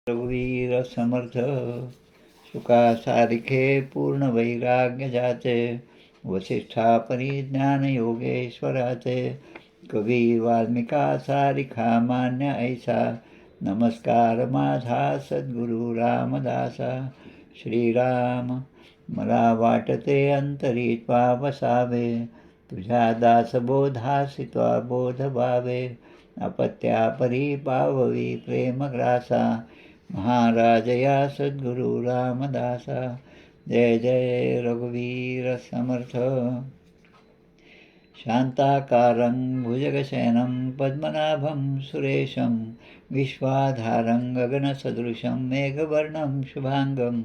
रघुवीर समर्थ सुखा सारिखे पूर्ण वैराग्य जाचे वसिष्ठा परिज्ञान योगेश्वराचे कवी वाल्मिका सारिखा मान्य ऐसा नमस्कार माझा सद्गुरु रामदासा. श्रीराम मला वाटते अंतरी त्वा वसावे तुझ्या दासबोधासी त्वा बोध व्हावे अपत्या परी पाववी प्रेमग्रासा महाराज या सद्गुरु रामदासा. जय जय रघुवीर समर्थ. शांताकारं भुजगशयनं पद्मनाभं सुरेशं विश्वाधारं गगनसदृशं मेघवर्णं शुभांगं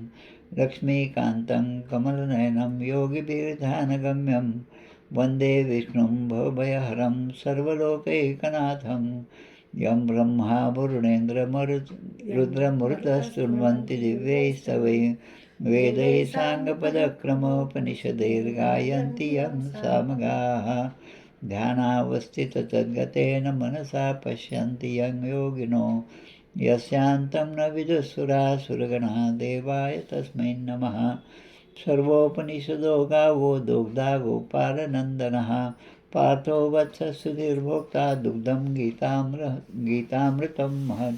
लक्ष्मीकान्तं कमलनयनं योगिभिर्ध्यानगम्यं वन्दे विष्णुं भवभयहरं सर्वलोकैकनाथं यं ब्रह्मा रुद्रमरुतस्तुन्वन्ति दिव्यैस्तवैः वेदैः साङ्गपदक्रमोपनिषदैर्गायन्ति यं सामगाः ध्यानावस्थिततद्गतेन मनसा पश्यन्ति यं योगिनो यस्यान्तं न विदुःसुरासुरगणा देवाय तस्मै नमः. सर्वोपनिषदो गावो दुग्धा गोपालनन्दनः पार्थो वत्सः सुधीर्भोक्ता दुग्धं गीतामृतं महत्.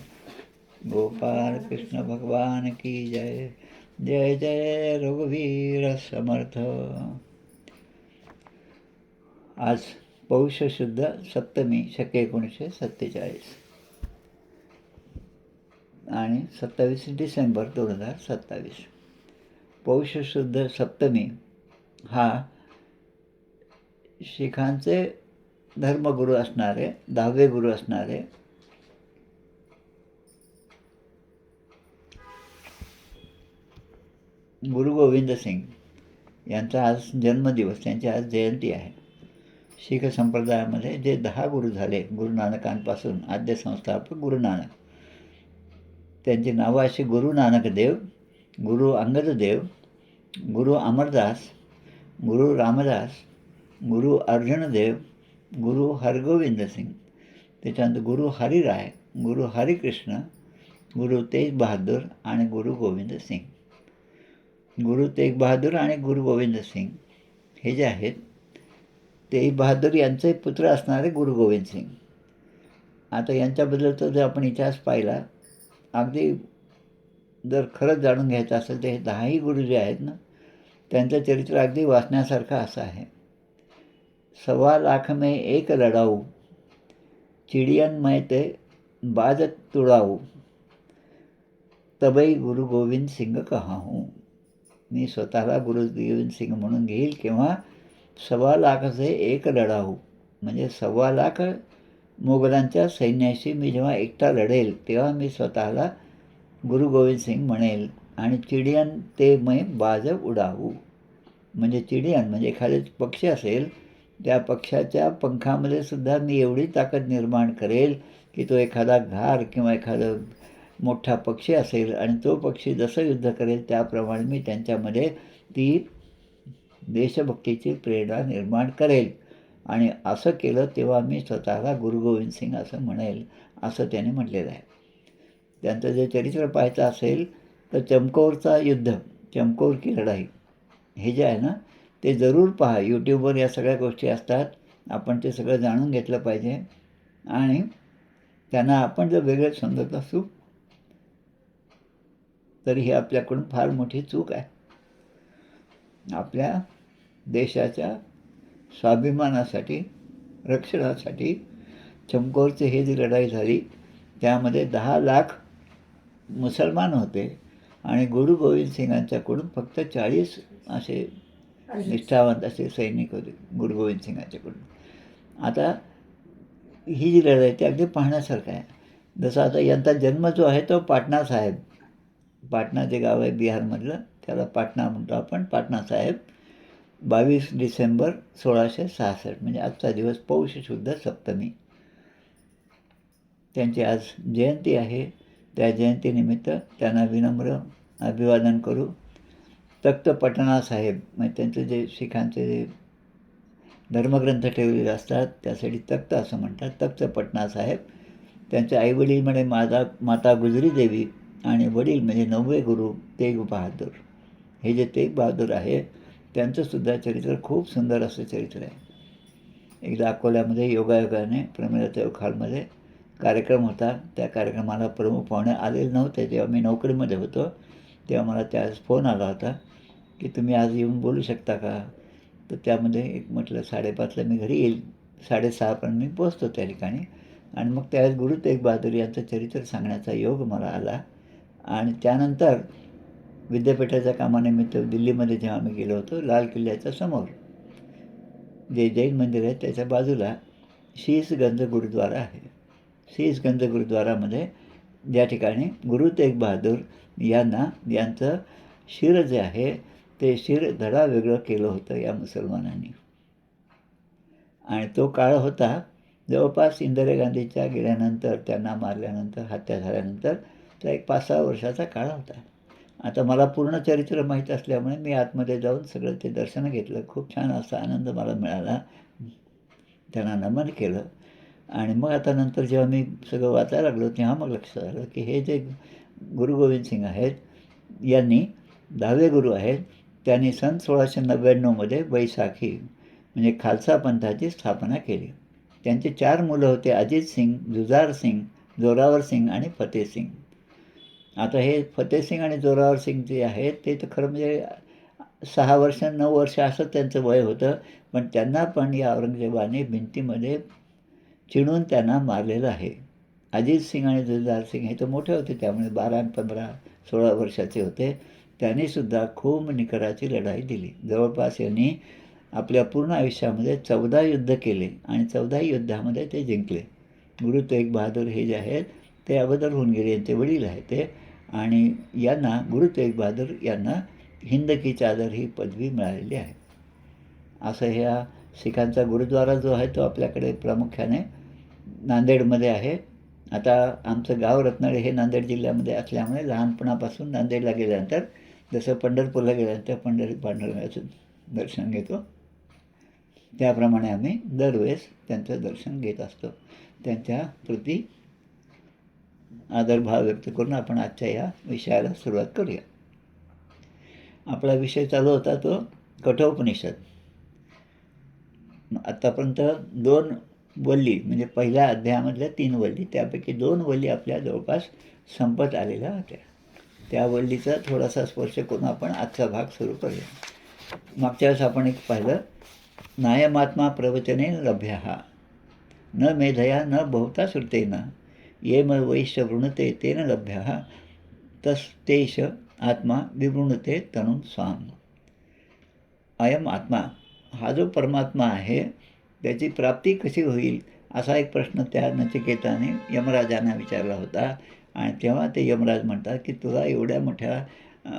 गोपाल कृष्ण भगवान की जय. जय जय रघुवीर समर्थ. आज पौष शुद्ध सप्तमी शके 1947 आणि 27 डिसेंबर 2027. पौष शुद्ध सप्तमी हा शिखांचे धर्मगुरू असणारे 10वे गुरु असणारे गुरु गोविंद सिंग यांचा आज जन्मदिवस, त्यांची आज जयंती आहे. शीख संप्रदायामध्ये जे 10 गुरु झाले गुरु नानकांपासून आद्य संस्थापक गुरु नानक, त्यांची नावं अशी गुरु नानक देव, गुरु अंगद देव, गुरु अमरदास, गुरु रामदास, गुरु अर्जुन देव, गुरु हरगोविंद सिंग, त्याच्यानंतर गुरु हरिराय, गुरु हरिकृष्ण, गुरु तेग बहादूर आणि गुरु गोविंद सिंग. गुरु तेग बहादूर आणि गुरु गोविंद सिंग हे जे आहेत, तेग बहादूर यांचे पुत्र असणारे गुरु गोविंद सिंग. आता यांच्याबद्दलचा जर आपण इतिहास पाहिला, अगदी जर खरंच जाणून घ्यायचं असेल तर हे 10ही गुरु जे आहेत ना, त्यांचं चरित्र अगदी वाचण्यासारखं असं आहे. 1.25 लाख में एक लढाऊ चिडियन मैं ते बाज तुड़ाऊ तबई गुरु गोविंद सिंग कहा हूँ. मी स्वतःला गुरु गोविंद सिंग म्हणून घेईल किंवा 1.25 लाखाचे एक लढाऊ, म्हणजे 1.25 लाख मोगलांच्या सैन्याशी मी जेव्हा एकटा लढेल तेव्हा मी स्वतःला गुरु गोविंद सिंग म्हणेल. आणि चिडियन ते मै बाज उडावू, म्हणजे चिडियन म्हणजे एखादे पक्षी असेल, त्या पक्षाच्या पंखामध्ये सुद्धा मी एवढी ताकद निर्माण करेल की तो एखादा घार किंवा एखादा मोठा पक्षी असेल आणि तो पक्षी जसं युद्ध करेल त्याप्रमाणे मी त्यांच्यामध्ये ती देशभक्तीची प्रेरणा निर्माण करेल. आणि असं केलं तेव्हा मी स्वतःला गुरु गोविंद सिंग असं म्हणेल, असं त्याने म्हटलेलं आहे. त्यांचं जे चरित्र पाहायचं असेल तर चमकौरचा युद्ध, चमकौर की लढाई हे जे आहे ना, ते जरूर पहा. यूट्यूबवर या सगळ्या गोष्टी असतात, आपण ते सगळं जाणून घेतलं पाहिजे. आणि त्यांना आपण जर वेगळं समजत असू तरी ही आपल्याकडून फार मोठी चूक आहे. आपल्या देशाच्या स्वाभिमानासाठी, रक्षणासाठी चमकौरची ही जी लढाई झाली त्यामध्ये 10 लाख मुसलमान होते आणि गुरु गोविंद सिंगांच्याकडून फक्त 40 असे निष्ठावंत असे सैनिक होते गुरु गोविंद सिंगांच्याकडून. आता ही जी लढाई ती अगदी पाहण्यासारखं आहे. जसं आता यांचा जन्म जो आहे तो पाटणा साहेब, पाटणा जे गाव आहे बिहारमधलं त्याला पाटणा म्हणतो आपण, पाटणा साहेब, 22 डिसेंबर 1666, म्हणजे आजचा दिवस पौष शुद्ध सप्तमी. त्यांची आज जयंती आहे. त्या जयंतीनिमित्त त्यांना विनम्र अभिवादन करू. तख्त पटना साहेब म्हणजे त्यांचं जे शिखांचे जे धर्मग्रंथ ठेवलेले असतात त्यासाठी तख्त असं म्हणतात. तख्त पटना साहेब, त्यांचे आईवडील म्हणे माता गुजरी देवी आणि वडील म्हणजे 9वे गुरु तेग बहादूर. हे जे तेग बहादूर आहे त्यांचंसुद्धा चरित्र खूप सुंदर असं चरित्र आहे. एकदा अकोल्यामध्ये योगायोगाने प्रमिलादेवी हॉलमध्ये कार्यक्रम होता. त्या कार्यक्रमाला प्रमुख पाहुणे आलेले नव्हते. तेव्हा मी नोकरीमध्ये होतो. तेव्हा मला त्यावेळेस फोन आला होता की तुम्ही आज येऊन बोलू शकता का? तर त्यामध्ये एक म्हटलं 5:30ला मी घरी येईल, 6:30पर्यंत मी पोचतो त्या ठिकाणी. आणि मग त्यावेळेस गुरु तेग बहादूर यांचं चरित्र सांगण्याचा योग मला आला. आणि त्यानंतर विद्यापीठाच्या कामानिमित्त दिल्लीमध्ये जेव्हा मी गेलो होतो, लाल किल्ल्याच्या समोर जे जैन मंदिर आहे त्याच्या बाजूला शीसगंज गुरुद्वारा आहे. शीसगंज गुरुद्वारामध्ये ज्या ठिकाणी गुरु तेग बहादूर यांचं शिर जे आहे ते शिर धडा वेगळं केलं होतं या मुसलमानांनी. आणि तो काळ होता जवळपास इंदिरा गांधीच्या गेल्यानंतर, त्यांना मारल्यानंतर, हत्या झाल्यानंतर तो एक 5-6 वर्षाचा काळ होता. आता मला पूर्ण चरित्र माहीत असल्यामुळे मी आतमध्ये जाऊन सगळं ते दर्शन घेतलं. खूप छान असा आनंद मला मिळाला. त्यांना नमन केलं. आणि मग आता नंतर जेव्हा मी सगळं वाचायला लागलो तेव्हा मग लक्षात आलं की हे जे गुरु गोविंद सिंग आहेत यांनी 10वे गुरु आहेत. त्यांनी सन 1699मध्ये बैसाखी म्हणजे खालसा पंथाची स्थापना केली. त्यांचे 4 मुलं होते, अजित सिंग, जुझार सिंग, जोरावर सिंग आणि फतेह सिंग. आता हे फतेह सिंग आणि जोरावर सिंग जे आहेत ते तर खरं म्हणजे 6 वर्ष 9 वर्ष असं त्यांचं वय होतं. पण त्यांना पण या औरंगजेबाने भिंतीमध्ये चिणून त्यांना मारलेलं आहे. अजित सिंग आणि जुझार सिंग हे तर मोठे होते, त्यामुळे 12, 15, 16 वर्षाचे होते. त्यांनीसुद्धा खूप निकराची लढाई दिली. जवळपास यांनी आपल्या पूर्ण आयुष्यामध्ये 14 युद्ध केले आणि 14 युद्धामध्ये ते जिंकले. गुरु तेग बहादूर हे जे आहेत ते अगोदर होऊन गेले, यांचे वडील आहेत ते. आणि यांना गुरु तेग बहादूर यांना हिंद की चादर ही पदवी मिळालेली आहे. असं ह्या शिखांचा गुरुद्वारा जो आहे तो आपल्याकडे प्रामुख्याने नांदेडमध्ये आहे. आता आमचं गाव रत्नागिरी हे नांदेड जिल्ह्यामध्ये असल्यामुळे लहानपणापासून नांदेडला गेल्यानंतर, जसं पंढरपूरला गेल्यानंतर पंढरी पांडुरंगाचं दर्शन घेतो, त्याप्रमाणे आम्ही दरवेळेस त्यांचं दर्शन घेत असतो. त्यांच्या प्रती आदरभाव व्यक्त करून आपण आजच्या या विषयाला सुरुवात करूया. आपला विषय चालू होता तो कठोपनिषद. आत्तापर्यंत 2 वल्ली म्हणजे पहिल्या अध्यायामधल्या 3 वल्ली, त्यापैकी 2 वल्ली आपल्या जवळपास संपत आलेल्या होत्या. त्या वल्लीचा थोडासा स्पर्श करून आपण आजचा भाग सुरू करूया. मागच्या वेळेस आपण एक पाहिलं, नायमात्मा प्रवचने लभ्यः न मेधया न बहुता श्रुतेन येम वैश्य वृणते तेन लभ्यः तस्तेष आत्मा विवृणते तनुं स्वाम. अयम आत्मा, हा जो परमात्मा आहे त्याची प्राप्ती कशी होईल असा एक प्रश्न त्या नचिकेताने यमराजांना विचारला होता. आणि तेव्हा ते यमराज म्हणतात की तुला एवढ्या मोठ्या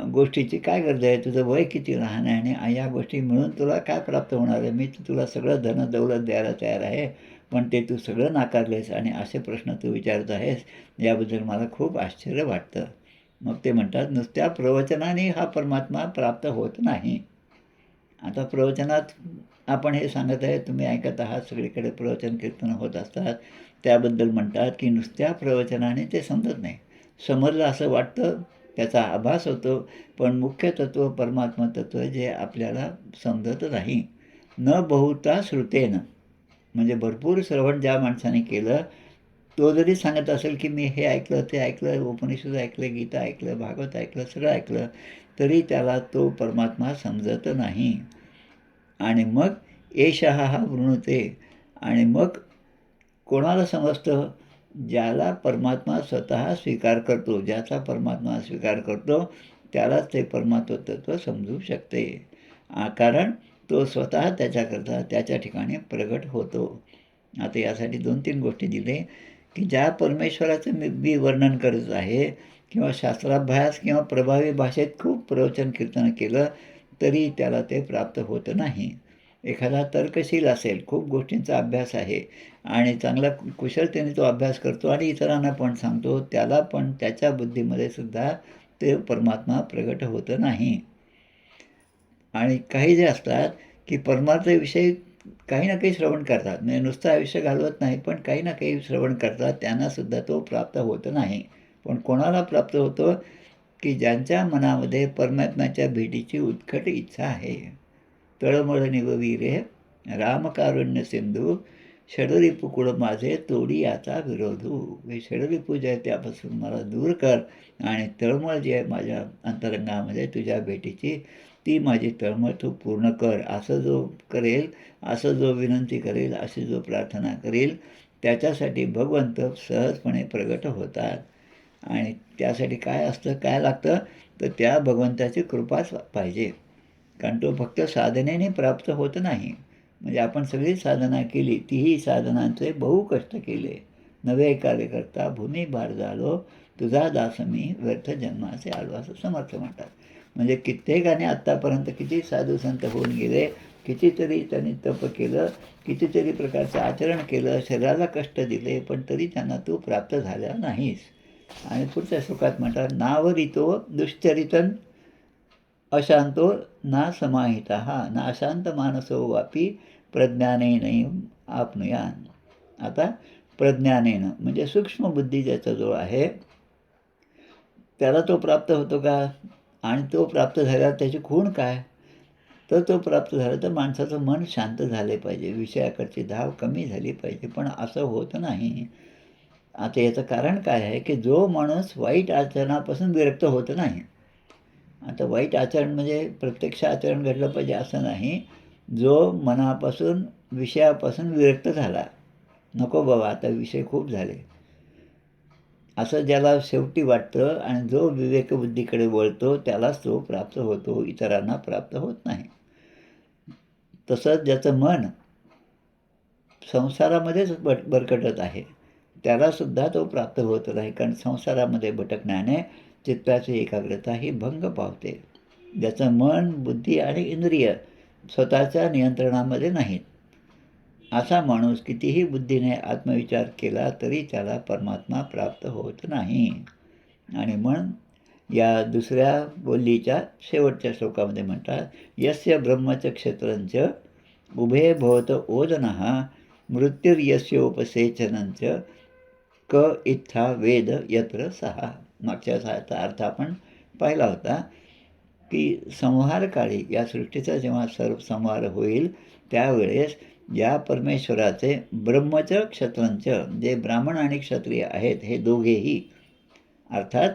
गोष्टीची काय गरज आहे, तुझं वय किती लहान आहे आणि या गोष्टी मिळून तुला काय प्राप्त होणार आहे. मी तुला सगळं धन दौलत द्यायला तयार आहे, पण ते तू सगळं नाकारलेस आणि असे प्रश्न तू विचारत आहेस, याबद्दल मला खूप आश्चर्य वाटतं. मग ते म्हणतात नुसत्या प्रवचनाने हा परमात्मा प्राप्त होत नाही. आता प्रवचनात आपण हे सांगत आहे, तुम्ही ऐकत आहात, सगळीकडे प्रवचन कीर्तन होत असतात, त्याबद्दल म्हणतात की नुसत्या प्रवचनाने ते समजत नाही. समजलं असं वाटतं, त्याचा आभास होतो, पण मुख्य तत्त्व परमात्मा तत्त्व जे आपल्याला समजत नाही. न बहुता श्रुतेन म्हणजे भरपूर श्रवण ज्या माणसाने केलं, तो जरी सांगत असेल की मी हे ऐकलं, ते ऐकलं, उपनिषद ऐकलं, गीता ऐकलं, भागवत ऐकलं, सगळं ऐकलं, तरी त्याला तो परमात्मा समजत नाही. आणि मग एषः हा वृणुते. आणि मग कोणाला समजतं, ज्याला परमात्मा स्वतः स्वीकार करतो, ज्याचा परमात्मा स्वीकार करतो त्यालाच ते परमात्म तत्त्व समजू शकते. कारण तो स्वतः त्याच्याकरता त्याच्या ठिकाणी प्रगट होतो. आता यासाठी 2-3 गोष्टी दिले की ज्या परमेश्वराचं मी वर्णन करत आहे किंवा शास्त्राभ्यास किंवा प्रभावी भाषेत खूप प्रवचन कीर्तन केलं तरी त्याला ते प्राप्त होत नाही. एखादा तर्कशील असेल, खूप गोष्टींचा अभ्यास आहे आणि चांगला कुशलतेने तो अभ्यास करतो आणि इतरांना पण सांगतो, त्याला पण त्याच्या बुद्धीमध्ये सुद्धा ते परमात्मा प्रगट होत नाही. आणि काही जे असतात की परमार्थाविषयी काही ना काही श्रवण करतात, म्हणजे नुसतं आयुष्य घालवत नाही, पण काही ना काही श्रवण करतात, त्यांनासुद्धा तो प्राप्त होत नाही. पण कोणाला प्राप्त होतं की ज्यांच्या मनामध्ये परमात्म्याच्या भेटीची उत्कट इच्छा आहे. तळमळ निववीरे रामकारुण्य सिंधू षडरिपू कुळ माझे तोडी याचा विरोधू. हे षडरिपू जे आहे त्यापासून मला दूर कर आणि तळमळ जी आहे माझ्या अंतरंगामध्ये तुझ्या भेटीची ती माझी तळमळ तू पूर्ण कर. असं जो करेल, असं जो विनंती करेल, अशी जो प्रार्थना करेल त्याच्यासाठी भगवंत सहजपणे प्रगट होतात. आणि त्यासाठी काय असतं, काय लागतं, तर त्या भगवंताची कृपाच पाहिजे. कारण तो फक्त साधनेने प्राप्त होत नाही. म्हणजे आपण सगळी साधना केली, तीही साधनांचे बहु कष्ट केले. नवे कार्य करता भूमी भार झालो, तुझा दास मी व्यर्थ जन्माचे आलो, असं समर्थ म्हणतात. म्हणजे कित्येकाने आत्तापर्यंत किती साधू संत होऊन गेले, कितीतरी त्यांनी तप केलं, कितीतरी प्रकारचं आचरण केलं, शरीराला कष्ट दिले, पण तरी त्यांना तू प्राप्त झाला नाहीस. आणि पुढच्या श्लोकात म्हणतात, नावरितो दुश्चरितन अशांतो ना समाहिता ना अशांत मानसो वापी प्रज्ञानेन आपनुयान. आता प्रज्ञानेनं म्हणजे सूक्ष्म बुद्धी ज्याचा जो आहे त्याला तो प्राप्त होतो का? आणि तो प्राप्त झाल्यावर त्याची खूण काय? तर तो प्राप्त झाला तर माणसाचं मन शांत झाले पाहिजे, विषयाकडची धाव कमी झाली पाहिजे, पण असं होत नाही. आता याचं कारण काय आहे की जो माणूस वाईट आचरणापासून विरक्त होत नाही. आता वाईट आचरण म्हणजे प्रत्यक्ष आचरण घडलं पाहिजे असं नाही. जो मनापासून विषयापासून विरक्त झाला, नको बाबा आता विषय खूप झाले, असं ज्याला शेवटी वाटतं आणि जो विवेकबुद्धीकडे वळतो त्यालाच तो प्राप्त होतो, इतरांना प्राप्त होत नाही. तसंच ज्याचं मन संसारामध्येच भरकटत आहे त्यालासुद्धा तो प्राप्त होत नाही. कारण संसारामध्ये भटकण्याने चित्ताची एकाग्रता ही भंग पावते. ज्याचं मन, बुद्धी आणि इंद्रिय स्वतःच्या नियंत्रणामध्ये नाहीत, असा माणूस कितीही बुद्धीने आत्मविचार केला तरी त्याला परमात्मा प्राप्त होत नाही. आणि म्हणून या दुसऱ्या बोलीच्या शेवटच्या श्लोकामध्ये म्हणतात, यस्य ब्रह्मच क्षेत्रंच उभे भवत ओदनः मृत्युर्यस्योपसेचनंच क इत्था वेद यत्र सहा. मागच्या साचा अर्थ आपण पाहिला होता की संहारकाळी या सृष्टीचा जेव्हा सर्व संहार होईल त्यावेळेस या परमेश्वराचे ब्रह्मच क्षत्रंच, जे ब्राह्मण आणि क्षत्रिय आहेत हे दोघेही, अर्थात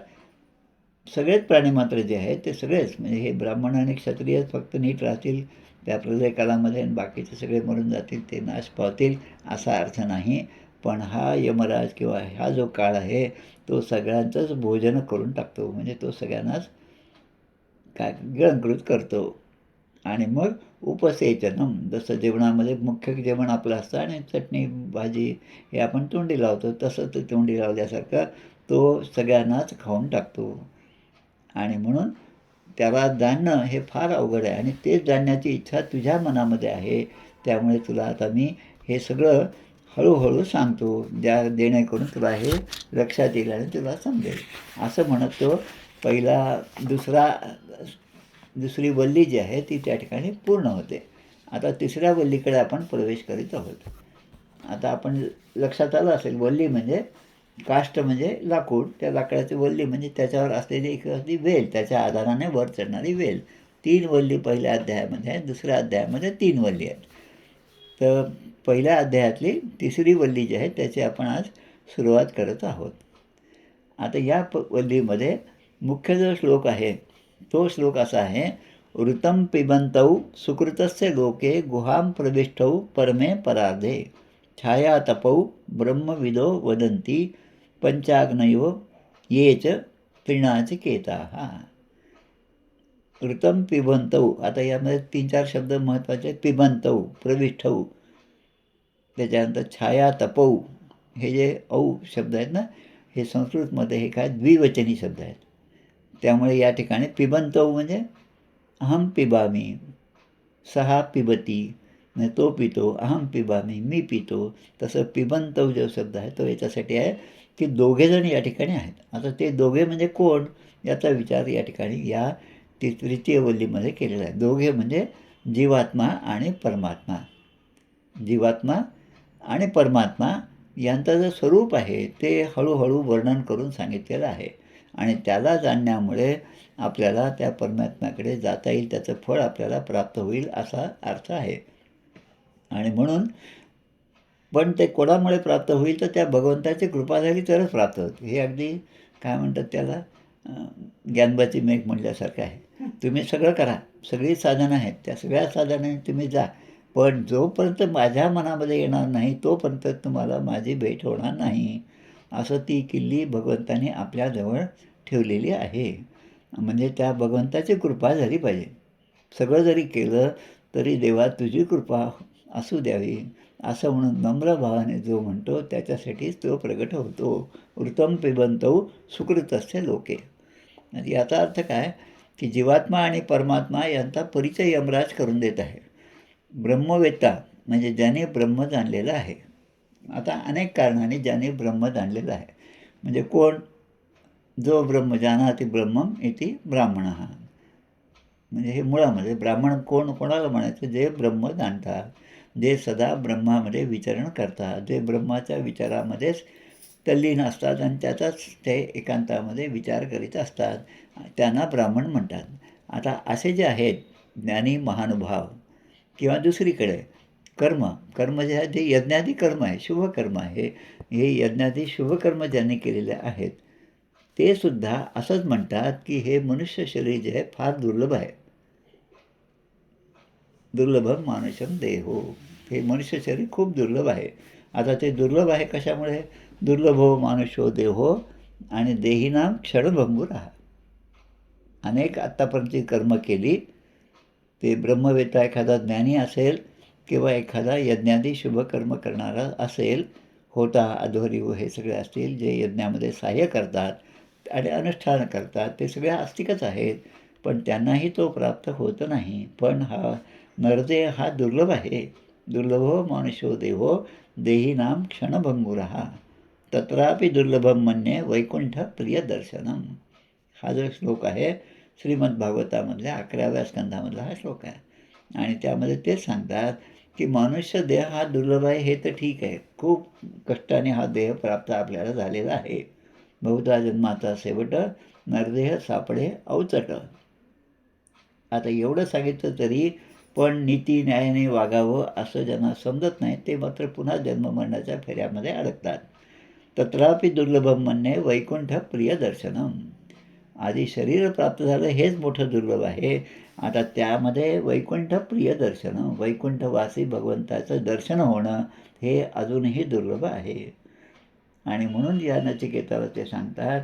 सगळेच प्राणीमात्र जे आहेत ते सगळेच, म्हणजे हे ब्राह्मण आणि क्षत्रिय फक्त नीट राहतील त्या प्रलय काळामध्ये आणि बाकीचे सगळे मरून जातील, ते नाश पावतील असा अर्थ नाही. पण हा यमराज किंवा हा जो काळ आहे तो सगळ्यांचंच भोजन करून टाकतो. म्हणजे तो सगळ्यांनाच काय गिळंकृत करतो. आणि मग उपसेचनम, जसं जेवणामध्ये मुख्य जेवण आपलं असतं आणि चटणी भाजी हे आपण तोंडी लावतो, तसं ते तोंडी लावल्यासारखं तो सगळ्यांनाच खाऊन टाकतो. आणि म्हणून त्याला जाणणं हे फार अवघड आहे आणि ते जाणण्याची इच्छा तुझ्या मनामध्ये आहे. त्यामुळे तुला आता मी हे सगळं हळूहळू सांगतो, जेणेकरून तुला हे लक्षात येईल आणि तुला समजेल, असं म्हणत तो पहिला दुसरी वल्ली जी आहे ती त्या ठिकाणी पूर्ण होते. आता तिसऱ्या वल्लीकडे आपण प्रवेश करीत आहोत. आता आपण लक्षात आलं असेल, वल्ली म्हणजे काष्ट म्हणजे लाकूड, त्या लाकडाची वल्ली म्हणजे त्याच्यावर असलेली एखादी वेल, त्याच्या आधाराने वर चढणारी वेल. 3 वल्ली पहिल्या अध्यायामध्ये आहेत, दुसऱ्या अध्यायामध्ये 3 वल्ली आहेत. तर पहिल्या अध्यायातली तिसरी वल्ली जी आहे त्याची आपण आज सुरुवात करत आहोत. आता या वल्लीमध्ये मुख्य जो श्लोक आहे तो श्लोक असा आहे, ऋतं पिबंतौ सुकृतस्य लोके गुहां प्रविष्टौ परमे परार्धे छाया तपौ ब्रह्मविदो वदन्ति पंचाग्नयो ये च तृणाचिकेताः. ऋतं पिबंतौ, आता यामध्ये 3-4 शब्द महत्त्वाचे. पिबंतौ प्रविष्टौ, त्याच्यानंतर छाया तपौ, हे जे औ शब्द आहेत ना, हे संस्कृतमध्ये हे काय द्विवचनी शब्द आहेत. त्यामुळे या ठिकाणी पिबंतौ म्हणजे अहम पिबामी, सहा पिबती, म्हणजे तो पितो, अहम पिबामी मी पितो. तसं पिबंतौ जो शब्द आहे तो याच्यासाठी आहे की दोघेजण या ठिकाणी आहेत. आता ते दोघे म्हणजे कोण याचा विचार या ठिकाणी या तृतीय वल्लीमध्ये केलेला आहे. दोघे म्हणजे जीवात्मा आणि परमात्मा. जीवात्मा आणि परमात्मा यांचं जे स्वरूप आहे ते हळूहळू वर्णन करून सांगितलेलं आहे. आणि त्याला जाणण्यामुळे आपल्याला त्या परमात्म्याकडे जाता येईल, त्याचं फळ आपल्याला प्राप्त होईल असा अर्थ आहे. आणि म्हणून पण ते कोणामुळे प्राप्त होईल तर त्या भगवंताची कृपा झाली तरच प्राप्त होतं. हे अगदी काय म्हणतात त्याला ज्ञानबाची मेघ म्हटल्यासारखं आहे. तुम्ही सगळं करा, सगळी साधनं आहेत, त्या सगळ्या साधनांनी तुम्ही जा, पण जोपर्यंत माझ्या मनामध्ये येणार नाही तोपर्यंत तुम्हाला माझी भेट होणार नाही. असं ती किल्ली भगवंताने आपल्याजवळ ठेवलेली आहे. म्हणजे त्या भगवंताची कृपा झाली पाहिजे. सगळं जरी केलं तरी देवा तुझी कृपा असू द्यावी असं म्हणून नम्र भावाने जो म्हणतो त्याच्यासाठीच तो प्रगट होतो. वृतम पिबंतौ सुकृतस्य लोके. म्हणजे याचा अर्थ काय की जीवात्मा आणि परमात्मा यांचा परिचय यमराज करून देत आहे. ब्रह्मवेत्ता म्हणजे ज्याने ब्रह्म जाणलेलं आहे. आता अनेक कारणाने ज्याने ब्रह्म जाणलेलं आहे म्हणजे कोण? जो ब्रह्म जानाति ब्रह्मम इति ब्राह्मणः. म्हणजे हे मुळामध्ये ब्राह्मण कोणाला म्हणायचं? जे ब्रह्म जाणतात, जे सदा ब्रह्मामध्ये विचरण करतात, जे ब्रह्माच्या विचारामध्येच तल्लीन असतात आणि त्याचाच ते एकांतामध्ये विचार करीत असतात, त्यांना ब्राह्मण म्हणतात. आता असे जे आहेत ज्ञानी महानुभाव किंवा दुसरीकडे कर्म जे आहे ते यज्ञादी कर्म आहे, शुभकर्म आहे. हे यज्ञादी शुभकर्म ज्यांनी केलेले आहेत ते सुद्धा असंच म्हणतात की हे मनुष्य शरीर जे आहे फार दुर्लभ आहे. दुर्लभम मानुषम देहो. हे मनुष्य शरीर खूप दुर्लभ आहे. आता ते दुर्लभ आहे कशामुळे? दुर्लभो मानुषो देहो आणि देहीनाम क्षणभंगूर. अनेक आत्तापर्यंतची कर्म केली, ते ब्रह्मवेत्ता एखादा ज्ञानी असेल किंवा एखादा यज्ञादी शुभकर्म करणारा असेल, होता अध्वर्यू हे सगळे असतील जे यज्ञामध्ये सहाय्य करतात आणि अनुष्ठान करतात, ते सगळे आस्तिकच आहेत, पण त्यांनाही तो प्राप्त होत नाही. पण हा नरदेह हा दुर्लभ आहे. दुर्लभो मानुषो देहो देहीनाम क्षणभंगुरः तत्रापि दुर्लभम मन्ये वैकुंठ प्रियदर्शनम. हा जो श्लोक आहे श्रीमद्भागवतामधल्या 11व्या स्कंधामधला हा श्लोक आहे. आणि त्यामध्ये तेच सांगतात की मनुष्य देह हा दुर्लभ आहे हे तर ठीक आहे, खूप कष्टाने हा देह प्राप्त आपल्याला झालेला आहे. बहुधा जन्माचा शेवट नरदेह सापडे अवचट. आता एवढं सांगितलं तरी पण नीती न्यायाने वागावं असं ज्यांना समजत नाही ते मात्र पुन्हा जन्ममरणाच्या फेऱ्यामध्ये अडकतात. तत्रापि दुर्लभम म्हणणे वैकुंठ प्रियदर्शनम. आधी शरीर प्राप्त झालं हेच मोठं दुर्लभ आहे. आता त्यामध्ये वैकुंठ प्रियदर्शनम, वैकुंठवासी भगवंताचं दर्शन होणं हे अजूनही दुर्लभ आहे. आणि म्हणून या नचिकेताला ते सांगतात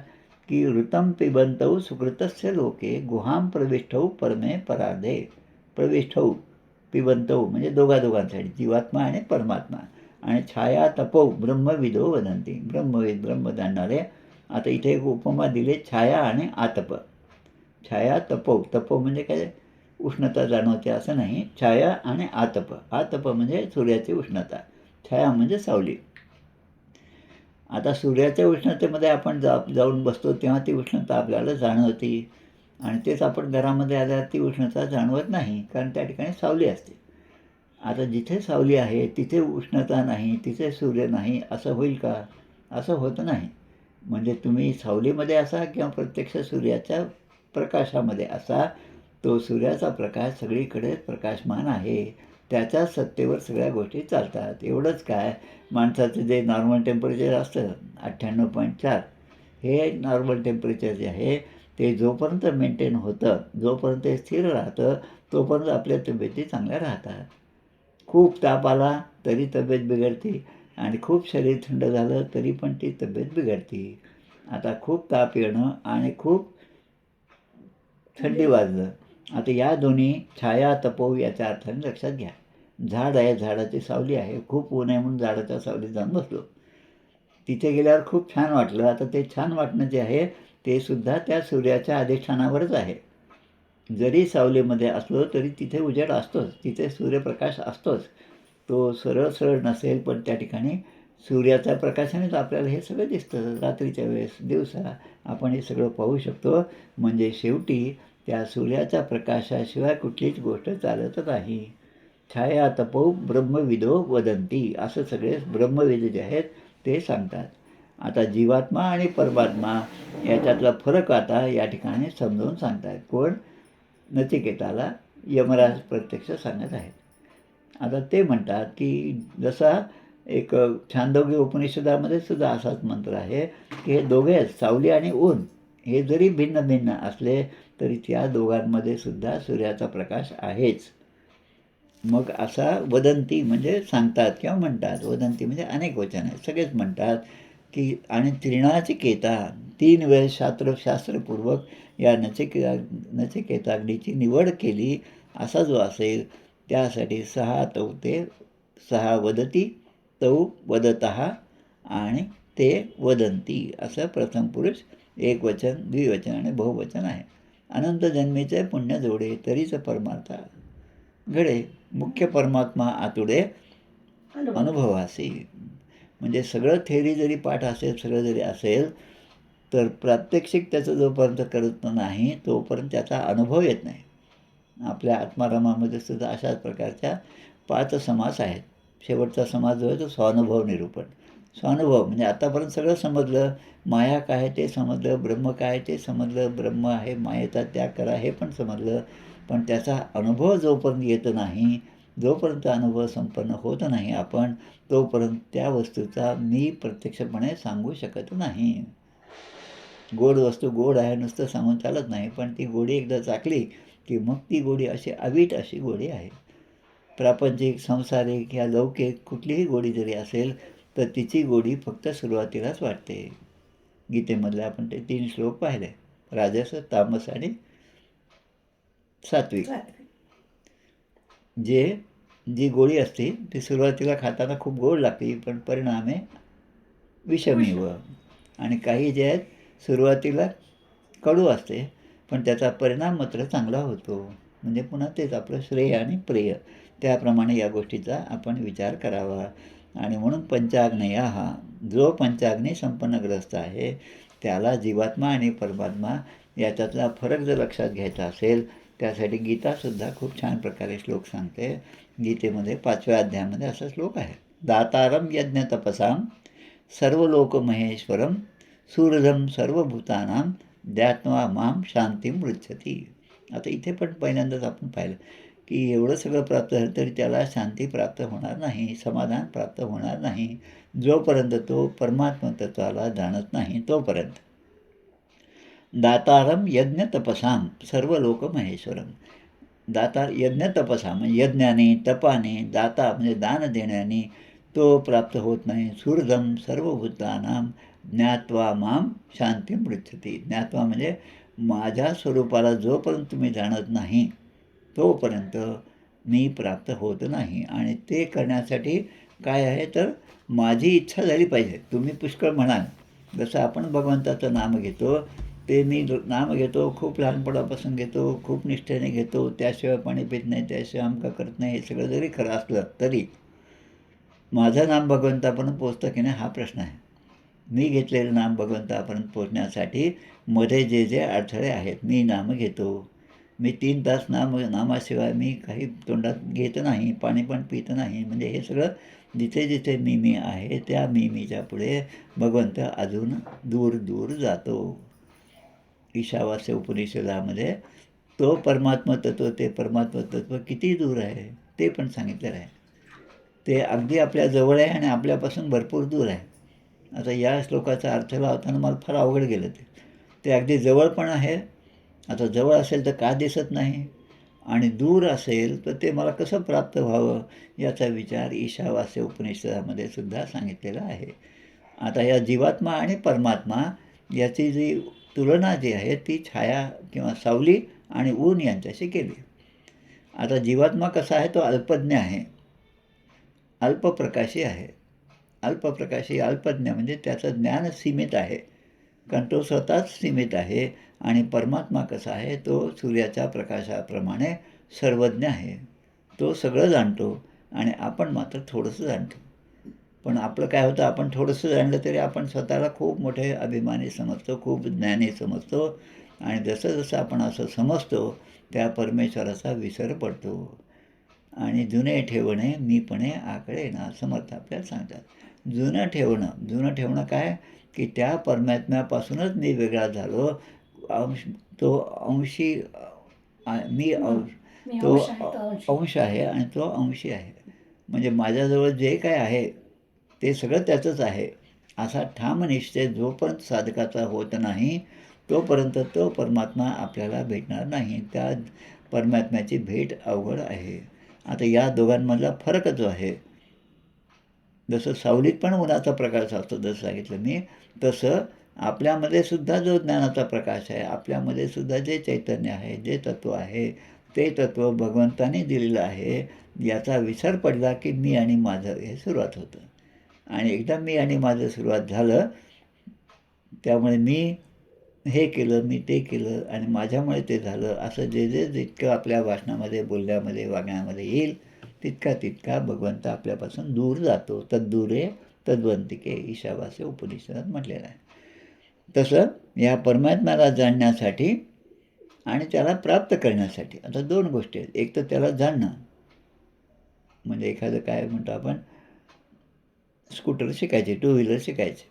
की ऋतम पिबंतौ सुकृतस्य लोके गुहां प्रविष्टौ परमे परार्धे. प्रविष्टौ पिबंतौ म्हणजे दोघांसाठी, जीवात्मा आणि परमात्मा. आणि छाया तपौ ब्रह्मविदो वदंती. ब्रह्मविद ब्रह्म जाणणारे. आता इथे एक उपमा दिली छाया आणि आतप. छाया तपौ, तपो म्हणजे काय? उष्णता जाणवते असं नाही. छाया आणि आतप. आतप म्हणजे सूर्याची उष्णता, छाया म्हणजे सावली. आता सूर्याच्या उष्णतेमध्ये आपण जाऊन बसतो तेव्हा ती उष्णता आपल्याला जाणवते आणि तेच आपण घरामध्ये आल्यावर ती उष्णता जाणवत नाही, कारण त्या ठिकाणी सावली असते. आता जिथे सावली आहे तिथे उष्णता नाही, तिथे सूर्य नाही असं होईल का? असं होत नाही. म्हणजे तुम्ही सावलीमध्ये असा किंवा प्रत्यक्ष सूर्याच्या प्रकाशामध्ये असा, तो सूर्याचा प्रकाश सगळीकडे प्रकाशमान आहे. त्याच्या सत्तेवर सगळ्या गोष्टी चालतात. एवढंच काय, माणसाचं जे नॉर्मल टेम्परेचर असतं 98.4, हे नॉर्मल टेम्परेचर जे आहे ते जोपर्यंत मेंटेन होतं, जोपर्यंत ते स्थिर राहतं, तोपर्यंत आपल्या तब्येती चांगल्या राहतात. खूप ताप आला तरी तब्येत बिघडते आणि खूप शरीर थंड झालं तरी पण ती तब्येत बिघडते. आता खूप ताप येणं आणि खूप थंडी वाजलं, आता या दोन्ही छाया तपो याच्या अर्थाने लक्षात घ्या. झाड आहे, झाडाची सावली आहे, खूप ऊन आहे म्हणून झाडाच्या सावलीत जाऊन बसलो, तिथे गेल्यावर खूप छान वाटलं. आता ते छान वाटणं जे आहे ते सुद्धा त्या सूर्याच्या अधिष्ठानावरच आहे. जरी सावलीमध्ये असलो तरी तिथे उजेड असतोच, तिथे सूर्यप्रकाश असतोच. तो सरळ सरळ नसेल पण त्या ठिकाणी सूर्याच्या प्रकाशानेच आपल्याला हे सगळं दिसतं. रात्रीच्या वेळेस, दिवसा आपण हे सगळं पाहू शकतो. म्हणजे शेवटी त्या सूर्याच्या प्रकाशाशिवाय कुठलीच गोष्ट चालत नाही. छाया तपो ब्रह्मविदो वदंती. असं सगळे ब्रह्मविद जे आहेत ते सांगतात. आता जीवात्मा आणि परमात्मा याच्यातला फरक आता या ठिकाणी समजावून सांगतायत. कोण? नचिकेताला यमराज प्रत्यक्ष सांगत आहेत. आता ते म्हणतात की जसा एक छांदोग्य उपनिषदामध्ये सुद्धा असाच मंत्र आहे की हे दोघे आहेत, सावली आणि ऊन, हे जरी भिन्न भिन्न असले तरी त्या दोघांमध्ये सुद्धा सूर्याचा प्रकाश आहेच. मग असा वदंती म्हणजे सांगतात किंवा म्हणतात. वदंती म्हणजे अनेक वचन आहे, सगळेच म्हणतात की आणि त्रिणाचिकेता 3 वेळेस शास्त्रपूर्वक या नचिकेताग्नीची निवड केली असा जो असेल त्यासाठी 6 तौ ते 6 वदती तौ वदतः आणि ते वदंती असं प्रथम पुरुष एकवचन, द्विवचन आणि बहुवचन आहे. अनंत जन्मीचे पुण्य जोडे तरीच परमार्थ घडे, मुख्य परमात्मा आतुडे अनुभवासी. म्हणजे सगळं थेरी जरी पाठ असेल, सगळं जरी असेल तर प्रात्यक्षिक त्याचं जोपर्यंत करत नाही तोपर्यंत त्याचा अनुभव येत नाही. आपल्या आत्मारामामध्ये सुद्धा अशाच प्रकारच्या 5 समास आहेत. शेवटचा समास जो आहे तो स्वानुभव निरूपण. स्वानुभव म्हणजे आतापर्यंत सगळं समजलं, माया काय ते समजलं, ब्रह्म काय ते समजलं, ब्रह्म आहे, मायेचा त्याग करा हे पण समजलं, पण त्याचा अनुभव जोपर्यंत येत नाही, जोपर्यंत अनुभव संपन्न होत नाही आपण, तोपर्यंत त्या वस्तूचा मी प्रत्यक्षपणे सांगू शकत नाही. गोड वस्तू गोड आहे नुसतं सांगून चालत नाही, पण ती गोडी एकदा चाकली की मग ती गोडी अशी अवीट अशी गोडी आहे. प्रापंचिक, संसारिक या लौकिक कुठलीही गोडी जरी असेल तर तिची गोडी फक्त सुरुवातीलाच वाटते. गीतेमधले आपण ते 3 श्लोक पाहिले, राजस, तामस आणि सात्विक. जी गोडी असते ती सुरुवातीला खाताना खूप गोड लागते, पण परिणामे विषमीव. आणि काही जे आहेत सुरुवातीला कडू असते पण त्याचा परिणाम मात्र चांगला होतो. म्हणजे पुन्हा तेच आपलं श्रेय आणि प्रेय, त्याप्रमाणे या गोष्टीचा आपण विचार करावा. आणि म्हणून पंचाग्नेया हा जो पंचाग्नी संपन्नग्रस्त आहे त्याला जीवात्मा आणि परमात्मा याच्यातला फरक जर लक्षात घ्यायचा असेल त्यासाठी गीतासुद्धा खूप छान प्रकारे श्लोक सांगते. गीतेमध्ये 5व्या अध्यायामध्ये असा श्लोक आहे, दातारम यज्ञ तपसाम सर्वलोक महेश्वरम सूरधम सर्वभूतानां ध्यात्वा माम शांती मृच्छती. आता इथे पण पहिल्यांदाच आपण पाहिलं की एवढं सगळं प्राप्त झालं तरी त्याला शांती प्राप्त होणार नाही, समाधान प्राप्त होणार नाही जोपर्यंत तो परमात्मा तत्वाला जाणत नाही तोपर्यंत. दातारम यज्ञ तपसाम सर्व लोक महेश्वरम. दातार यज्ञ तपसा म्हणजे यज्ञाने तपाने, दाता म्हणजे दान देण्याने तो प्राप्त होत नाही. सुरधम सर्वभूतानां ज्ञात्वा माम शांती मृच्छती. ज्ञात्वा म्हणजे माझ्या स्वरूपाला जोपर्यंत तुम्ही जाणत नाही तोपर्यंत मी प्राप्त होत नाही. आणि ते करण्यासाठी काय आहे तर माझी इच्छा झाली पाहिजे. तुम्ही पुष्कळ म्हणाल जसं आपण भगवंताचं नाम घेतो ते मी नाम घेतो, खूप लहानपणापासून घेतो, खूप निष्ठेने घेतो, त्याशिवाय पाणी पित नाही, त्याशिवाय आमका करत नाही, हे सगळं जरी खरं असलं तरी माझं नाम भगवंतापर्यंत पोचतं की नाही हा प्रश्न आहे. मी घेतलेलं नाम भगवंतापर्यंत पोचण्यासाठी मध्ये जे जे अडथळे आहेत, मी नाम घेतो, मी 3 तास नामाशिवाय मी काही तोंडात घेत नाही, पाणी पण पित नाही, म्हणजे हे सगळं जिथे जिथे मी आहे त्या मीच्या पुढे भगवंत अजून दूर दूर जातो. ईशावास्य उपनिषदामध्ये तो परमात्मा तत्व, ते परमात्मा तत्व किती दूर आहे ते पण सांगितलेलं आहे. ते अगदी आपल्या जवळ आहे आणि आपल्यापासून भरपूर दूर आहे. आता या श्लोकाचा अर्थ लावताना मला फार अवघड गेलं ते अगदी जवळ पण आहे. आता जवळ असेल तर का दिसत नाही आणि दूर असेल तर ते मला कसं प्राप्त व्हावं याचा विचार ईशावास्य उपनिषदामध्ये सुद्धा सांगितलेला आहे. आता या जीवात्मा आणि परमात्मा याची जी तुलना जी आहे ती छाया किंवा सावली आणि ऊन यांच्याशी केली. आता जीवात्मा कसा आहे तो अल्पज्ञ आहे, अल्पप्रकाशी आहे. अल्पप्रकाशी अल्पज्ञ म्हणजे त्याचं ज्ञान सीमित आहे, कारण तो स्वतःच सीमित आहे. आणि परमात्मा कसा आहे तो सूर्याच्या प्रकाशाप्रमाणे सर्वज्ञ आहे, तो सगळं जाणतो आणि आपण मात्र थोडंसं जाणतो. पण आपलं काय होतं, आपण थोडंसं जाणलं तरी आपण स्वतःला खूप मोठे अभिमानी समजतो, खूप ज्ञानी समजतो. आणि जसं जसं आपण असं समजतो त्या परमेश्वराचा विसर पडतो आणि जुने ठेवणे मीपणे आकडे ना समर्थ आपल्याला सांगतात. जुनं ठेवणं काय, की त्या परमात्म्यापासूनच मी वेगळा झालो. तो अंशी मी तो अंश आहे आणि तो अंशी आहे. म्हणजे माझ्याजवळ जे काय आहे ते सगळं त्याचंच आहे असा ठाम निश्चय जोपर्यंत साधकाचा होत नाही तोपर्यंत तो परमात्मा आपल्याला भेटणार नाही. त्या परमात्म्याची भेट अवघड आहे. आता या दोघांमधला फरक जो आहे, जसं सावलीत पण उन्हाचा प्रकाश असतो जसं सांगितलं मी, तसं आपल्यामध्ये सुद्धा जो ज्ञानाचा प्रकाश आहे, आपल्यामध्ये सुद्धा जे चैतन्य आहे, जे तत्त्व आहे, ते तत्त्व भगवंताने दिलेलं आहे. याचा विसर पडला की मी आणि माझं हे सुरुवात होतं. आणि एकदा मी आणि माझं सुरुवात झालं, त्यामुळे मी हे केलं, मी ते केलं आणि माझ्यामुळे ते झालं, असं जे जे जितकं आपल्या भाषणामध्ये, बोलण्यामध्ये, वागण्यामध्ये येईल तितका भगवंत आपल्यापासून दूर जातो. तद्दूरे तद्वंतिके ईशावास्य उपनिषदात म्हटलेलं आहे. तसं या परमात्म्याला जाणण्यासाठी आणि त्याला प्राप्त करण्यासाठी आता दोन गोष्टी आहेत. एक तर त्याला जाणणं, म्हणजे एखादं काय म्हणतो आपण, स्कूटर शिकायचे, टू व्हीलर शिकायचे.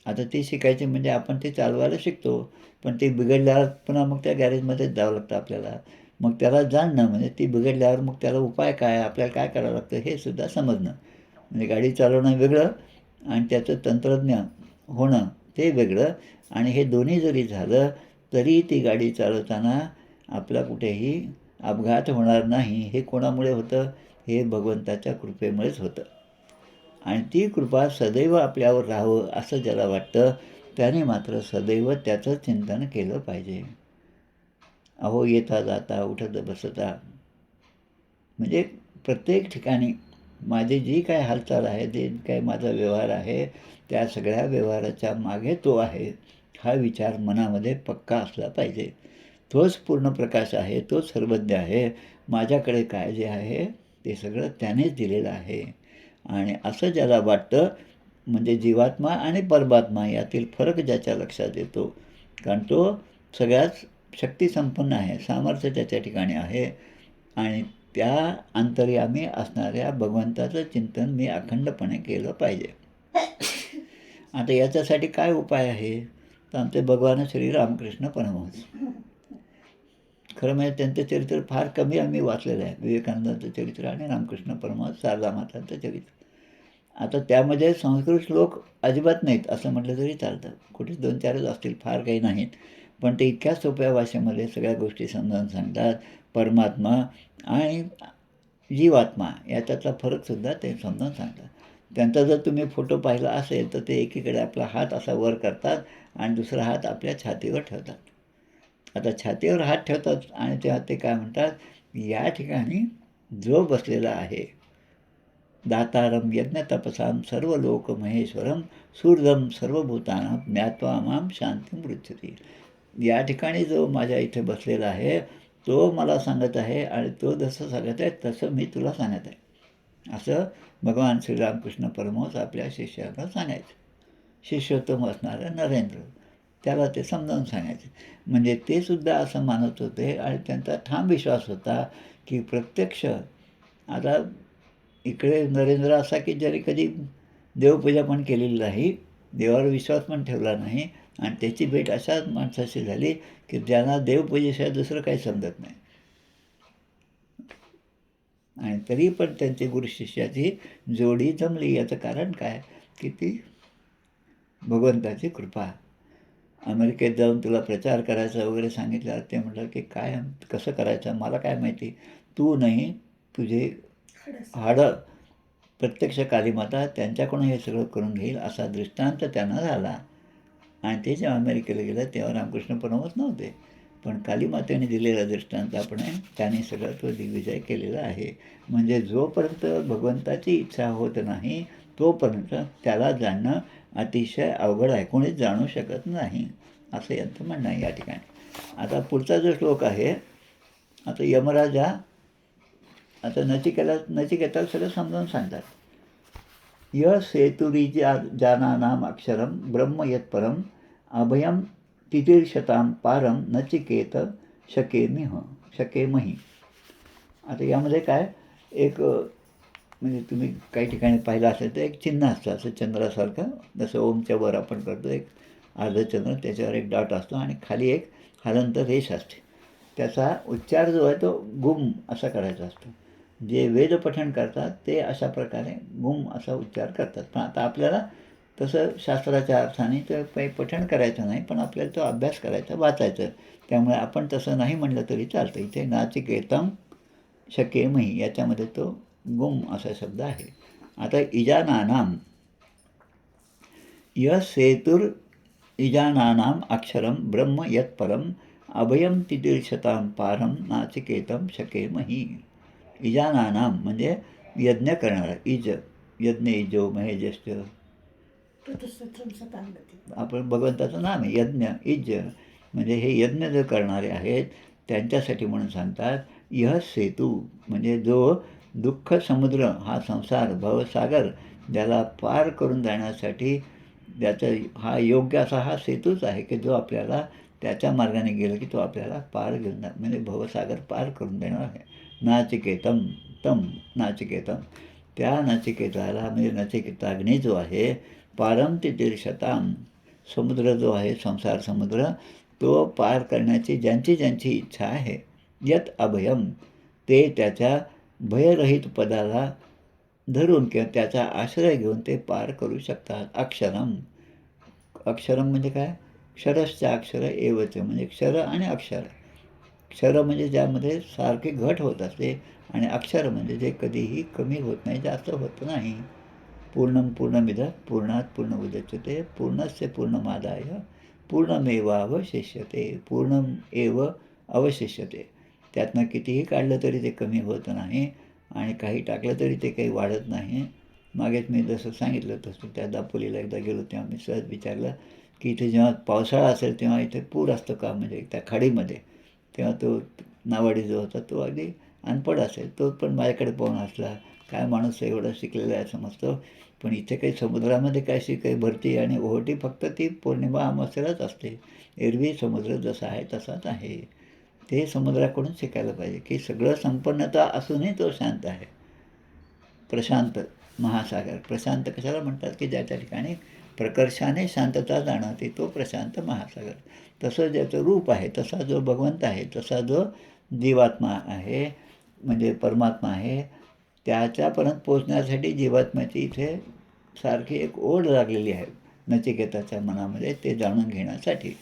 आता ते शिकायचे म्हणजे आपण ते चालवायला शिकतो, पण ते बिघडल्यावर पुन्हा मग त्या गॅरेजमध्येच जावं लागतं आपल्याला. मग त्याला जाणणं म्हणजे ती बिघडल्यावर मग त्याला उपाय काय, आपल्याला काय करावं लागतं हे सुद्धा समजणं. म्हणजे गाडी चालवणं वेगळं आणि त्याचं तंत्रज्ञ होणं ते वेगळं. आणि हे दोन्ही जरी झालं तरी ती गाडी चालवताना आपला कुठेही अपघात होणार नाही. हे कोणामुळे होतं? हे भगवंताच्या कृपेमुळेच होतं. आणि ती कृपा सदैव आपल्यावर राहावं असं ज्याला वाटतं त्याने मात्र सदैव त्याचं चिंतन केलं पाहिजे. अहो येता जाता उठत बसता म्हणजे प्रत्येक ठिकाणी माझी जी काय हालचाल आहे, जे काय माझा व्यवहार आहे, त्या सगळ्या व्यवहाराच्या मागे तो आहे हा विचार मनामध्ये पक्का असला पाहिजे. तोच पूर्ण प्रकाश आहे, तोच सर्वज्ञ आहे. माझ्याकडे काय जे आहे ते सगळं त्यानेच दिलेलं आहे. आणि असं ज्याला वाटतं म्हणजे जीवात्मा आणि परमात्मा यातील फरक ज्याच्या लक्षात येतो, कारण तो सगळ्याच शक्तिसंपन्न आहे, सामर्थ्य त्याच्या ठिकाणी आहे. आणि त्या अंतर्यामी असणाऱ्या भगवंताचं चिंतन मी अखंडपणे केलं पाहिजे. आता याच्यासाठी काय उपाय आहे? तर आमचे भगवान श्री रामकृष्ण परमहंस, खरं म्हणजे त्यांचं चरित्र फार कमी आम्ही वाचलेलं आहे. विवेकानंदांचं चरित्र आणि रामकृष्ण परमहंस, शारदा मातांचं चरित्र. आता त्यामध्ये संस्कृत श्लोक अजिबात नाहीत असं म्हटलं तरी चालतं. कुठे 2-4च असतील, फार काही नाहीत. पण ते इतक्या सोप्या भाषेमध्ये सगळ्या गोष्टी समजावून सांगतात. परमात्मा आणि जीवात्मा याच्यातला फरकसुद्धा ते समजावून सांगतात. त्यांचा जर तुम्ही फोटो पाहिला असेल तर ते एकीकडे आपला हात असा वर करतात आणि दुसरा हात आपल्या छातीवर ठेवतात. आता छातीवर हात ठेवतात आणि तेव्हा ते काय म्हणतात, या ठिकाणी जो बसलेला आहे, दातारम यज्ञतपसां सर्व लोक महेश्वरम सूर्यम सर्वभूतानां ज्ञात्वा मां शांती पृच्छती. या ठिकाणी जो माझ्या इथे बसलेला आहे तो मला सांगत आहे आणि तो जसं सांगत आहे तसं मी तुला सांगत आहे, असं भगवान श्रीरामकृष्ण परमहंस आपल्या शिष्याला सांगायचे. शिष्योत्तम असणारं नरेंद्र त्याला ते समजावून सांगायचे. म्हणजे ते सुद्धा असं मानत होते आणि त्यांचा ठाम विश्वास होता की प्रत्यक्ष आता इकडे नरेंद्र असा की ज्याने कधी देवपूजा पण केलेली नाही, देवावर विश्वास पण ठेवला नाही आणि त्याची भेट अशाच माणसाशी झाली की ज्यांना देवपूजेशिवाय दुसरं काही समजत नाही. आणि तरी पण त्यांची गुरुशिष्याची जोडी जमली. याचं कारण काय की ती भगवंताची कृपा. अमेरिकेत जाऊन तुला प्रचार करायचा वगैरे सांगितल्यावर ते म्हटलं की काय कसं करायचं मला काय माहिती, तू नाही तुझे हाडं प्रत्यक्ष कालीमाता त्यांच्याकडून हे सगळं करून घेईल असा दृष्टांत त्यांना झाला. आणि ते जेव्हा अमेरिकेला गेलं तेव्हा रामकृष्ण परमहंस नव्हते, पण कालीमातेने दिलेला दृष्टांतापणे त्याने सगळं तो दिग्विजय केलेला आहे. म्हणजे जोपर्यंत भगवंताची इच्छा होत नाही तोपर्यंत त्याला जाणणं अतिशय अवघड आहे, कोणीच जाणू शकत नाही असं यांचं म्हणणं आहे या ठिकाणी. आता पुढचा जो श्लोक आहे, आता यमराजा आता नचिकेताला सगळं समजावून सांगतात. य सेतुरी जानानाम अक्षरम ब्रह्म यत्परम अभयम तितीर्षतां पारम नचिकेत शकेमही. आता यामध्ये काय एक म्हणजे तुम्ही काही ठिकाणी पाहिलं असेल तर एक चिन्ह असतं असं चंद्रासारखं, जसं ओमच्या वर आपण करतो एक अर्धचंद्र, त्याच्यावर एक डॉट असतो आणि खाली एक हलंत रेष असते. त्याचा उच्चार जो आहे तो गुम असा करायचा असतो. जे वेद पठण करतात ते अशा प्रकारे गुम असा उच्चार करतात. पण आता आपल्याला तसं शास्त्राच्या अर्थाने तर काही पठण करायचं नाही, पण आपल्याला तो अभ्यास करायचा, वाचायचं. त्यामुळे आपण तसं नाही म्हणलं तरी चालतं. इथे नाचिकेतम शकेमही याच्यामध्ये तो गुम असा शब्द आहे. आता इजानानाम यसेतुर इजानानाम अक्षरम ब्रह्म यत्परम अभयम तितीर्षतां पारम नाचिकेतम शकेमही. इजानानाम म्हणजे यज्ञ करणारा, इज यज्ञ इजो महेज्येष्ठ, आपण भगवंताचं नाम आहे यज्ञ इज, म्हणजे हे यज्ञ जे करणारे आहेत त्यांच्यासाठी म्हणून सांगतात. यह सेतू म्हणजे जो दुःख समुद्र हा संसार भवसागर ज्याला पार करून जाण्यासाठी ज्याचा हा योग्य असा हा सेतूच आहे की जो आपल्याला त्याच्या मार्गाने गेलं की तो आपल्याला पार घेऊन जाणार, म्हणजे भवसागर पार करून देणार आहे. नाचिकेतम तम नाचिकेतम, त्या नचिकेताला म्हणजे नचिकेताग्नी जो आहे पारम तितीर्षताम, समुद्र जो आहे संसार समुद्र तो पार करण्याची ज्यांची ज्यांची इच्छा आहे. यत अभयम ते त्याच्या भयरहित पदाला धरून किंवा त्याचा आश्रय घेऊन ते पार करू शकतात. अक्षरम, अक्षरम म्हणजे काय, क्षरश्च अक्षर एवच म्हणजे क्षर आणि अक्षर. क्षर म्हणजे ज्यामध्ये सारखे घट होत असते आणि अक्षर म्हणजे जे कधीही कमी होत नाही, जास्त होत नाही. पूर्णम पूर्णमिदं पूर्णात पूर्णमुदच्यते पूर्णस्य पूर्णमादाय पूर्णमेवावशिष्यते. पूर्णम एव अवशिष्यते, त्यातनं कितीही काढलं तरी ते कमी होत नाही आणि काही टाकलं तरी ते काही वाढत नाही. मागेच मी जसं सांगितलं तसं त्या दापोलीला एकदा गेलो तेव्हा मी सहज विचारलं की इथे जेव्हा पावसाळा असेल तेव्हा इथे पूर असतो का, म्हणजे त्या खाडीमध्ये. तेव्हा तो नावाडी जो होता तो अगदी अनपढ असेल, तो पण माझ्याकडे पाहून असला, काय माणूस एवढं शिकलेला आहे समजतो, पण इथे काही समुद्रामध्ये काय काही भरती आणि ओहोटी फक्त ती पौर्णिमा अमावस्येलाच असते. एरवी समुद्र जसा आहे तसाच आहे. ते समुद्राकडून शिकायला पाहिजे की सगळं संपन्नता असूनही तो शांत आहे. प्रशांत महासागर, प्रशांत कशाला म्हणतात की ज्याच्या ठिकाणी प्रकर्षाने शांतता जाणवते तो प्रशांत महासागर. तसं ज्याचं रूप आहे, तसा जो भगवंत आहे, तसा जो जीवात्मा आहे म्हणजे परमात्मा आहे, त्याच्यापर्यंत पोचण्यासाठी जीवात्म्याची इथे सारखी एक ओढ लागलेली आहे नचिकेताच्या मनामध्ये ते जाणून घेण्यासाठी.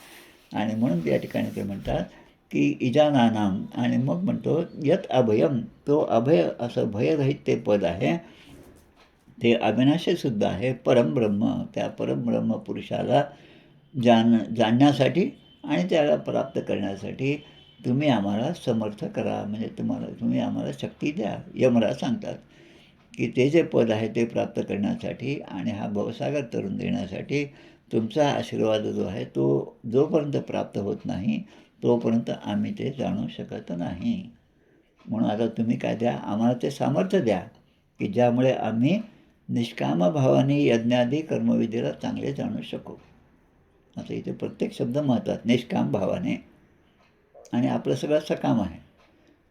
आणि म्हणून त्या ठिकाणी ते म्हणतात की इजानानाम, आणि मग म्हणतो यत अभयम, तो अभय असं भयरहित ते पद आहे, ते अविनाशीसुद्धा आहे. परमब्रह्म, त्या परमब्रह्म पुरुषाला जाणण्यासाठी आणि त्याला प्राप्त करण्यासाठी तुम्ही आम्हाला समर्थ करा, म्हणजे तुम्ही आम्हाला शक्ती द्या. यमराज सांगतात की ते जे पद आहे ते प्राप्त करण्यासाठी आणि हा भवसागर तरून देण्यासाठी तुमचा आशीर्वाद जो आहे तो जोपर्यंत प्राप्त होत नाही तोपर्यंत आम्ही ते जाणू शकत नाही. म्हणून आता तुम्ही काय द्या, आम्हाला ते सामर्थ्य द्या की ज्यामुळे आम्ही निष्काम भावाने यज्ञादी कर्मविधीला चांगले जाणू शकू. आता इथे प्रत्येक शब्द महत्त्वाचा, निष्काम भावाने, आणि आपलं सगळं सकाम आहे.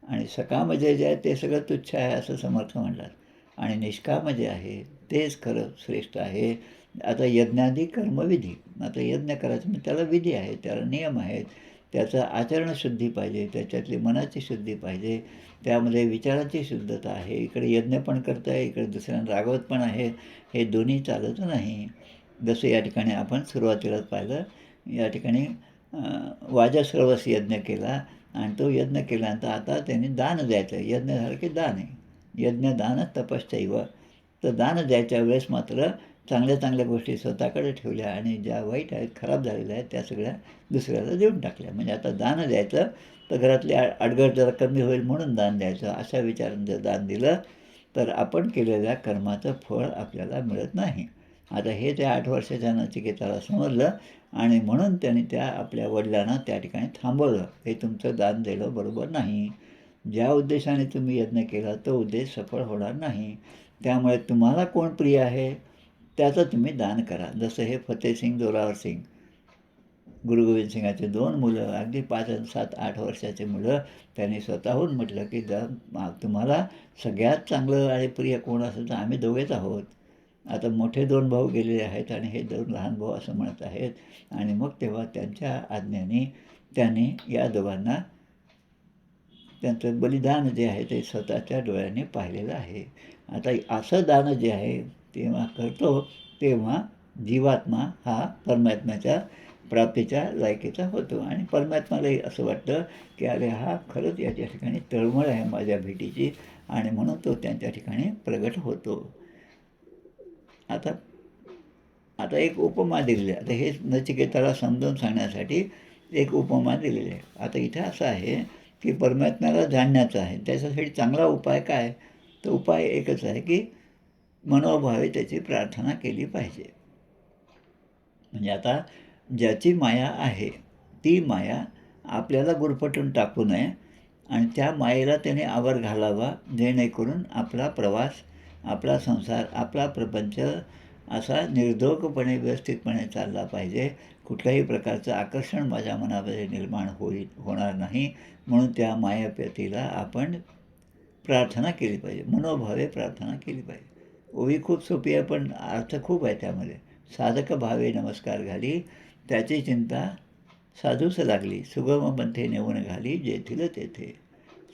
आणि सकाम जे आहे ते सगळं तुच्छ आहे असं समर्थ म्हणतात, आणि निष्काम जे आहे तेच खरं श्रेष्ठ आहे. आता यज्ञादी कर्मविधी, आता यज्ञ करायचं म्हणजे त्याला विधी आहे, त्याला नियम आहेत, त्याचं आचरणशुद्धी पाहिजे, त्याच्यातली मनाची शुद्धी पाहिजे, त्यामध्ये विचाराची शुद्धता आहे. इकडे यज्ञ पण करता आहे, इकडे दुसऱ्यांना रागवत पण आहे, हे दोन्ही चालत नाही. जसं या ठिकाणी आपण सुरुवातीलाच पाहिलं, या ठिकाणी वाजश्रवस यज्ञ केला आणि तो यज्ञ केल्यानंतर आता त्यांनी दान द्यायचं. यज्ञ झालं की दान आहे, यज्ञ दान तपश्चैव. तर दान द्यायच्या वेळेस मात्र चांगल्या चांगल्या गोष्टी स्वतःकडे ठेवल्या आणि ज्या वाईट आहेत, खराब झालेल्या आहेत, त्या सगळ्या दुसऱ्याला देऊन टाकल्या. म्हणजे आता दान द्यायचं तर घरातली अडगड जरा कमी होईल म्हणून दान द्यायचं, अशा विचारानं जर दान दिलं तर आपण केलेल्या कर्माचं फळ आपल्याला मिळत नाही. आता हे त्या 8 वर्षाच्या नचिकेताला समजलं आणि म्हणून त्यांनी त्या आपल्या वडिलांना त्या ठिकाणी थांबवलं. हे तुमचं दान देणं बरोबर नाही. ज्या उद्देशाने तुम्ही यज्ञ केला तो उद्देश सफळ होणार नाही. त्यामुळे तुम्हाला कोण प्रिय आहे त्याचं तुम्ही दान करा. जसं हे फतेहसिंग जोरावर सिंग गुरु गोविंद सिंगाचे 2 मुलं, अगदी 5 आणि 7, 8 वर्षाचे मुलं, त्यांनी स्वतःहून म्हटलं की तुम्हाला सगळ्यात चांगलं आणि प्रिय कोण असेल तर आम्ही दोघेच आहोत. आता मोठे 2 भाऊ गेलेले आहेत आणि हे 2 लहान भाऊ असं म्हणत आहेत. आणि मग तेव्हा त्यांच्या आज्ञेने त्याने या दोघांना त्यांचं बलिदान जे आहे ते स्वतःच्या डोळ्याने पाहिलेलं आहे. आता असं दान जे आहे तेव्हा करतो तेव्हा जीवात्मा हा परमात्म्याच्या प्राप्तीच्या लायकीचा होतो. आणि परमात्म्यालाही असं वाटतं की अरे हा खरंच याच्या ठिकाणी तळमळ आहे माझ्या भेटीची, आणि म्हणून तो त्यांच्या ठिकाणी प्रगट होतो. आता आता एक उपमा दिलेली आहे. आता हे नचिकेताला समजावून सांगण्यासाठी एक उपमा दिलेली आहे. आता इथे असं आहे की परमात्म्याला जाणण्याचं आहे. त्याच्यासाठी चांगला उपाय काय? तर उपाय एकच आहे की मनोभावे त्याची प्रार्थना केली पाहिजे. म्हणजे आता ज्याची माया आहे ती माया आपल्याला गुरफटून टाकू नये आणि त्या मायेला त्याने आवर घालावा, जेणेकरून आपला प्रवास, आपला संसार, आपला प्रपंच असा निर्धोकपणे व्यवस्थितपणे चालला पाहिजे. कुठल्याही प्रकारचं आकर्षण माझ्या मनामध्ये निर्माण होणार नाही. म्हणून त्या मायापतीला आपण प्रार्थना केली पाहिजे, मनोभावे प्रार्थना केली पाहिजे. ओवी खूप सोपी आहे पण अर्थ खूप आहे त्यामध्ये. साधक भावे नमस्कार घाली, त्याची चिंता साधूस लागली, सुगम पंथे नेऊन घाली, जेथील तेथे.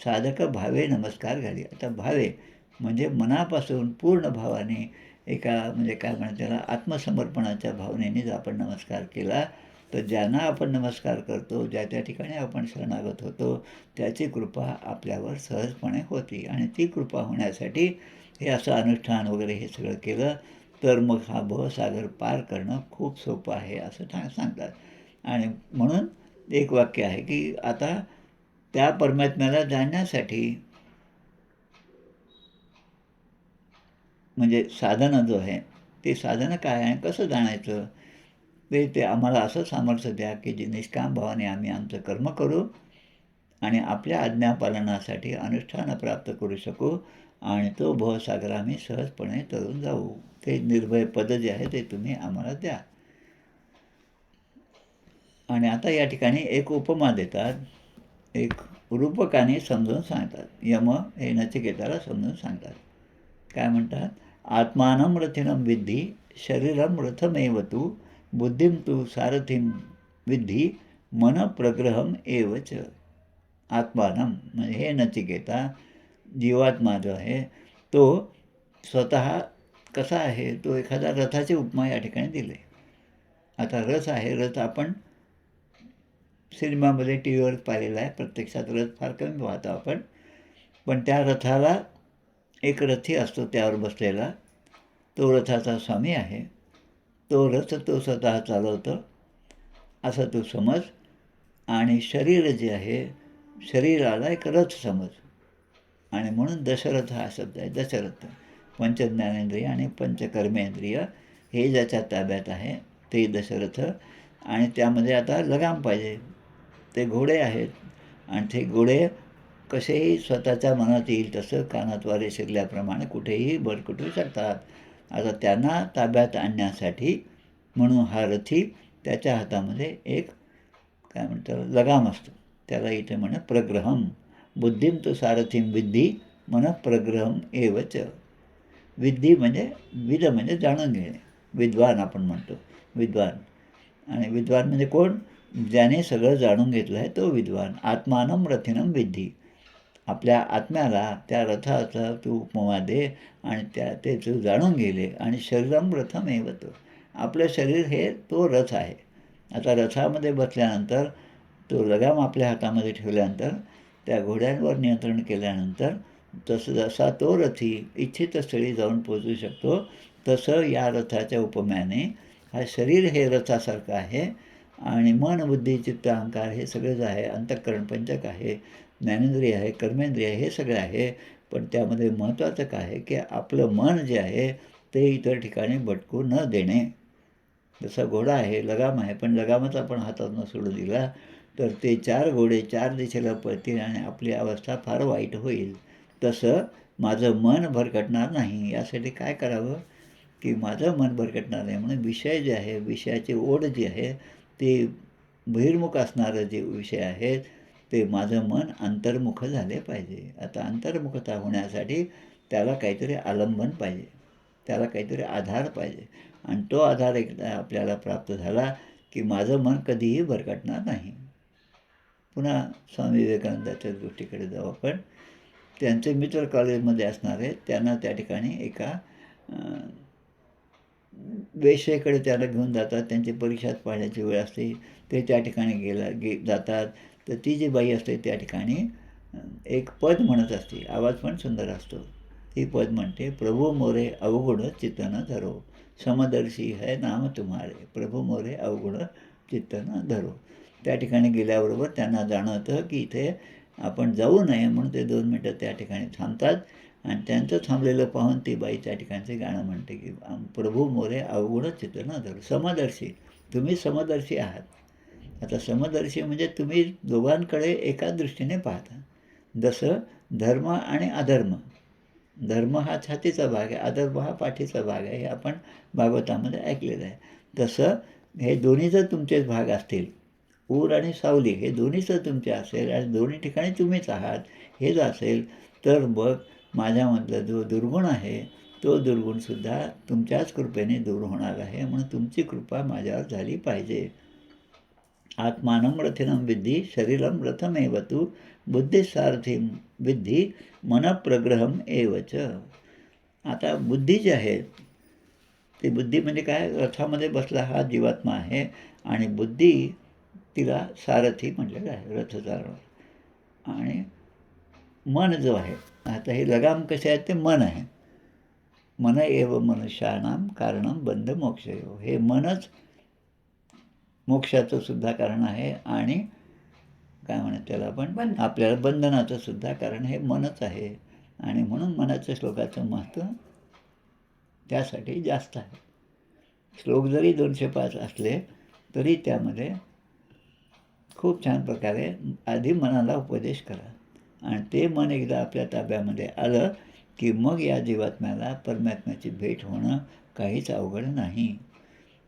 साधक भावे नमस्कार घाली. आता भावे म्हणजे मनापासून पूर्ण भावाने, एका म्हणजे काय म्हणतात त्याला, आत्मसमर्पणाच्या भावनेने जर आपण नमस्कार केला तर ज्यांना आपण नमस्कार करतो, ज्या त्या ठिकाणी आपण शरणागत होतो, त्याची कृपा आपल्यावर सहजपणे होती. आणि ती कृपा होण्यासाठी हे असं अनुष्ठान वगैरे हे सगळं केलं तर मग हा भवसागर पार करणं खूप सोपं आहे असं सांगतात. आणि म्हणून एक वाक्य आहे की आता त्या परमात्म्याला जाणण्यासाठी म्हणजे साधनं जो आहे ते साधनं काय आहे, कसं जाणायचं, ते आम्हाला असं सामर्थ्य द्या की जे निष्काम भावाने आम्ही आमचं कर्म करू आणि आपल्या आज्ञापालनासाठी अनुष्ठान प्राप्त करू शकू आणि तो भवसागर आम्ही सहजपणे तरून जाऊ. ते निर्भय पद जे आहे ते तुम्ही आम्हाला द्या. आणि आता या ठिकाणी एक उपमा देतात, एक रूपकाने समजावून सांगतात. यम हे नचिकेताला समजून सांगतात. काय म्हणतात? आत्मानं रथिनं विद्धी शरीरं रथमेव तू, बुद्धिं तू सारथिं विद्धी मन प्रग्रहम एवच. आत्मानं म्हणजे हे नचिकेता, जीवात्मा जो आहे तो स्वतः कसा आहे, तो एखादा रथाची उपमा या ठिकाणी दिली. आता रथ आहे, रथ आपण सिनेमामध्ये टी व्हीवर पाहिलेला आहे. प्रत्यक्षात रथ फार कमी पाहतो आपण. पण त्या रथाला एक रथी असतो त्यावर बसलेला, तो रथाचा स्वामी आहे. तो रथ तो स्वतः चालवतो असं तू समज. आणि शरीर जे आहे, शरीराला एक रथ समज. आणि म्हणून दशरथ हा शब्द आहे. दशरथ पंचज्ञानेंद्रिय आणि पंचकर्मेंद्रिय हे ज्याच्या ताब्यात आहे ते दशरथ. आणि त्यामध्ये आता लगाम पाहिजे. ते घोडे आहेत आणि ते घोडे कसेही स्वतःच्या मनात येईल तसं कानाद्वारे शिरल्याप्रमाणे कुठेही भरकटू शकतात. आता त्यांना ताब्यात आणण्यासाठी म्हणून हा रथी, त्याच्या हातामध्ये एक काय म्हणतात लगाम असतो. त्याला इथे म्हणे प्रग्रहम. बुद्धिं तु सारथिं विद्धी मन प्रग्रहम एवच. विद्धी म्हणजे विद म्हणजे जाणून घेणे. विद्वान आपण म्हणतो, विद्वान. आणि विद्वान म्हणजे कोण? ज्याने सगळं जाणून घेतलं आहे तो विद्वान. आत्मानं रथिनं विद्धी. आपल्या आत्म्याला त्या रथाचा तू उपमा दे आणि ते तू जाणून गेले. आणि शरीरम रथम एवत. आपलं शरीर हे तो रथ आहे. आता रथामध्ये बसल्यानंतर तो लगाम आपल्या हातामध्ये ठेवल्यानंतर, त्या घोड्यांवर नियंत्रण केल्यानंतर जसा तो रथी इच्छित स्थळी जाऊन पोचू शकतो, तसं या रथाच्या उपम्याने हा शरीर हे रथासारखं आहे. आणि मन बुद्धी चित्त अहंकार हे सगळं जे आहे, अंतःकरण पंचक आहे, ज्ञानेंद्रिय आहे, कर्मेंद्रिय हे सगळं आहे. पण त्यामध्ये महत्त्वाचं काय आहे की आपलं मन जे आहे ते इतर ठिकाणी भटकू न देणे. जसा घोडा आहे, लगाम आहे, पण लगामच आपण हातातून सोडून दिला तर ते 4 घोडे 4 दिशेला पळतील आणि आपली अवस्था फार वाईट होईल. तसं माझं मन भरकटणार नाही, यासाठी काय करावं की माझं मन भरकटणार नाही म्हणून विषय जे आहे, विषयाची ओढ जी आहे ती बहिर्मुख असणारं जे विषय आहेत ते माझं मन अंतर्मुख झाले पाहिजे. आता अंतर्मुखता होण्यासाठी त्याला काहीतरी आलंबन पाहिजे, त्याला काहीतरी आधार पाहिजे. आणि तो आधार एकदा आपल्याला प्राप्त झाला की माझं मन कधीही भरकटणार नाही. पुन्हा स्वामी विवेकानंदाच्या गोष्टीकडे जाऊ आपण. त्यांचे मित्र कॉलेजमध्ये असणारे त्यांना त्या ठिकाणी एका वेश्येकडे त्याला घेऊन जातात. त्यांची परीक्षात पाहण्याची वेळ असते. ते त्या ठिकाणी जातात. तर ती जी बाई असते त्या ठिकाणी एक पद म्हणत असते. आवाज पण सुंदर असतो. ती पद म्हणते, प्रभू मोरे अवगुण चित्त न धरो, समदर्शी है नाम तुम्हारे, प्रभू मोरे अवगुण चित्त न धरो. त्या ठिकाणी गेल्याबरोबर त्यांना जाणवतं की इथे आपण जाऊ नये, म्हणून ते 2 मिनटं त्या ठिकाणी थांबतात. आणि त्यांचं थांबलेलं पाहून ती बाई त्या ठिकाणचे गाणं म्हणते की प्रभू मोरे अवगुण चित्त न धरो, समदर्शी, तुम्ही समदर्शी आहात. आता समदर्शी म्हणजे तुम्ही दोघांकडे एका दृष्टीने पाहता. जसं धर्म आणि अधर्म, धर्म हा छातीचा भाग आहे, अधर्म हा पाठीचा भाग आहे, हे आपण भागवतामध्ये ऐकलेलं आहे. तसं हे दोन्ही जर तुमचेच भाग असतील, ऊर आणि सावली हे दोन्हीच तुमचे असेल आणि दोन्ही ठिकाणी तुम्हीच आहात हे जर असेल, तर मग माझ्यामधला जो दुर्गुण आहे तो दुर्गुणसुद्धा तुमच्याच कृपेने दूर होणार आहे. म्हणून तुमची कृपा माझ्यावर झाली पाहिजे. आत्मानं रथिनं विद्धी शरीरं रथमेव तु, बुद्धिसारथिं विद्धी मनप्रग्रहम एवच. आता बुद्धी जी आहे ती बुद्धी म्हणजे काय, रथामध्ये बसला हा जीवात्मा आहे आणि बुद्धी तिला सारथी म्हटलेलं आहे, रथ चालवणार. आणि मन जो आहे, आता हे लगाम कसे आहेत ते मन आहे. मन एव मनुष्याणाम कारणं बंध मोक्षयो, हे मनच मोक्षाचं सुद्धा कारण आहे आणि काय म्हणत त्याला आपण आपल्याला बंधनाचं सुद्धा कारण हे मनच आहे. आणि म्हणून मनाच्या श्लोकाचं महत्त्व त्यासाठी जास्त आहे. श्लोक जरी 205 असले तरी त्यामध्ये खूप छान प्रकारे आधी मनाला उपदेश करा आणि ते मन एकदा आपल्या ताब्यामध्ये आलं की मग या जीवात्म्याला परमात्म्याची भेट होणं काहीच अवघड नाही.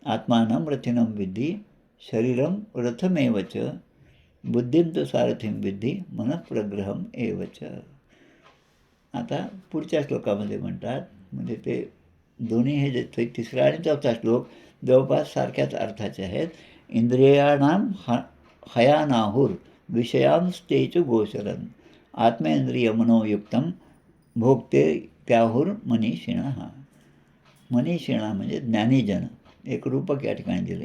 आत्मानं रथिनं विद्धी शरीरं रथमेवच, बुद्धिं तु सारथिं विद्धी मनःप्रग्रहम एवच. आता पुढच्या श्लोकामध्ये म्हणतात, म्हणजे ते दोन्ही हे जे तिसरा आणि चौथा श्लोक जवळपास सारख्याच अर्थाचे आहेत. इंद्रियाणाम हयानाहुर विषयांस्तेचु गोचरन्, आत्मेंद्रिय मनोयुक्तम भोगते त्याहुर मनीषिणः. मनीषिणा म्हणजे ज्ञानीजन, एक रूपक या ठिकाणी दिलं.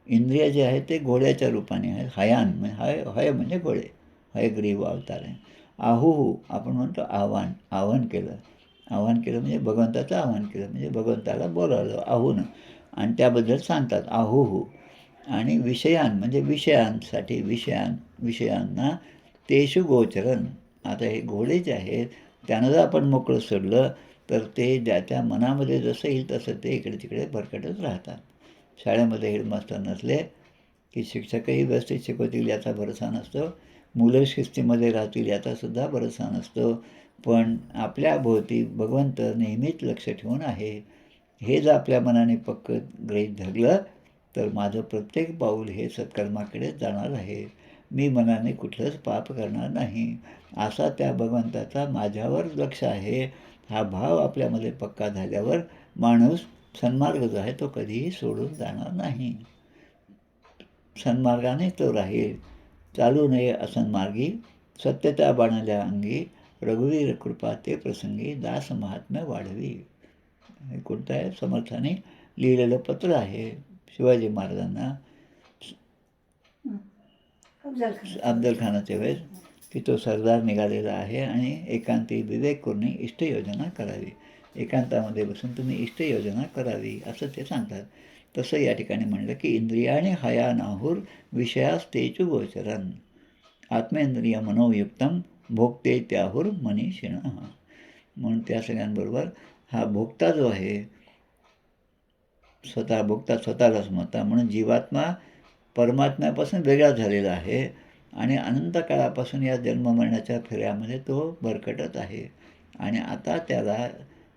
इंद्रिय जे आहे ते घोड्याच्या रूपाने आहे. हयान म्हणजे हय म्हणजे घोडे, हयग्रीव अवतार आहे. आहुहू आपण म्हणतो आव्हान केलं म्हणजे भगवंताचं आव्हान केलं, म्हणजे भगवंताला बोलावलं आहून आणि त्याबद्दल सांगतात आहुहू. आणि विषयान म्हणजे विषयांना तेषु गोचरन. आता हे घोडे जे आहेत त्यांना जर आपण मोकळं सोडलं तर ते त्या मनामध्ये जसं येईल तसं ते इकडे तिकडे भरकटच राहतात. शाळेमध्ये हेडमास्टर नसले की शिक्षकही व्यवस्थित शिकवतील याचा भरोसा नसतो, मुलं शिस्तीमध्ये राहतील याचासुद्धा भरोसा नसतो. पण आपल्या भोवती भगवंत नेहमीच लक्ष ठेवून आहे हे जर आपल्या मनाने पक्क गृहीत धरलं तर माझं प्रत्येक पाऊल हे सत्कर्माकडेच जाणार आहे, मी मनाने कुठलंच पाप करणार नाही, असा त्या भगवंताचा माझ्यावर लक्ष आहे हा भाव आपल्यामध्ये पक्का झाल्यावर माणूस सन्मार्ग जो आहे तो कधीही सोडून जाणार नाही. सन्मार्गाने तो राहील. चालू नये असन्मार्गी, सत्यता बाणल्या अंगी, रघुवीर कृपा ते प्रसंगी, दास महात्म्य वाढवी. हे कोणतं आहे, समर्थाने लिहिलेलं पत्र आहे शिवाजी महाराजांना अफजल खानाच्या वेळेस, की तो सरदार निघालेला आहे आणि एकांती विवेक करून इष्टयोजना करावी, एकांतामध्ये बसून तुम्ही इष्टयोजना करावी असं ते सांगतात. तसं या ठिकाणी म्हणलं की इंद्रियाने हयानाहुर विषयास्तेचु गोचरन्, आत्मेंद्रिय मनोयुक्तम भोगते त्याहुर मनीषिणः. म्हणून त्या सगळ्यांबरोबर हा भोगता जो आहे स्वतःलाच म्हणता. म्हणून जीवात्मा परमात्म्यापासून वेगळा झालेला आहे आणि अनंत काळापासून या जन्ममरणाच्या फेऱ्यामध्ये तो भरकटत आहे आणि आता त्याला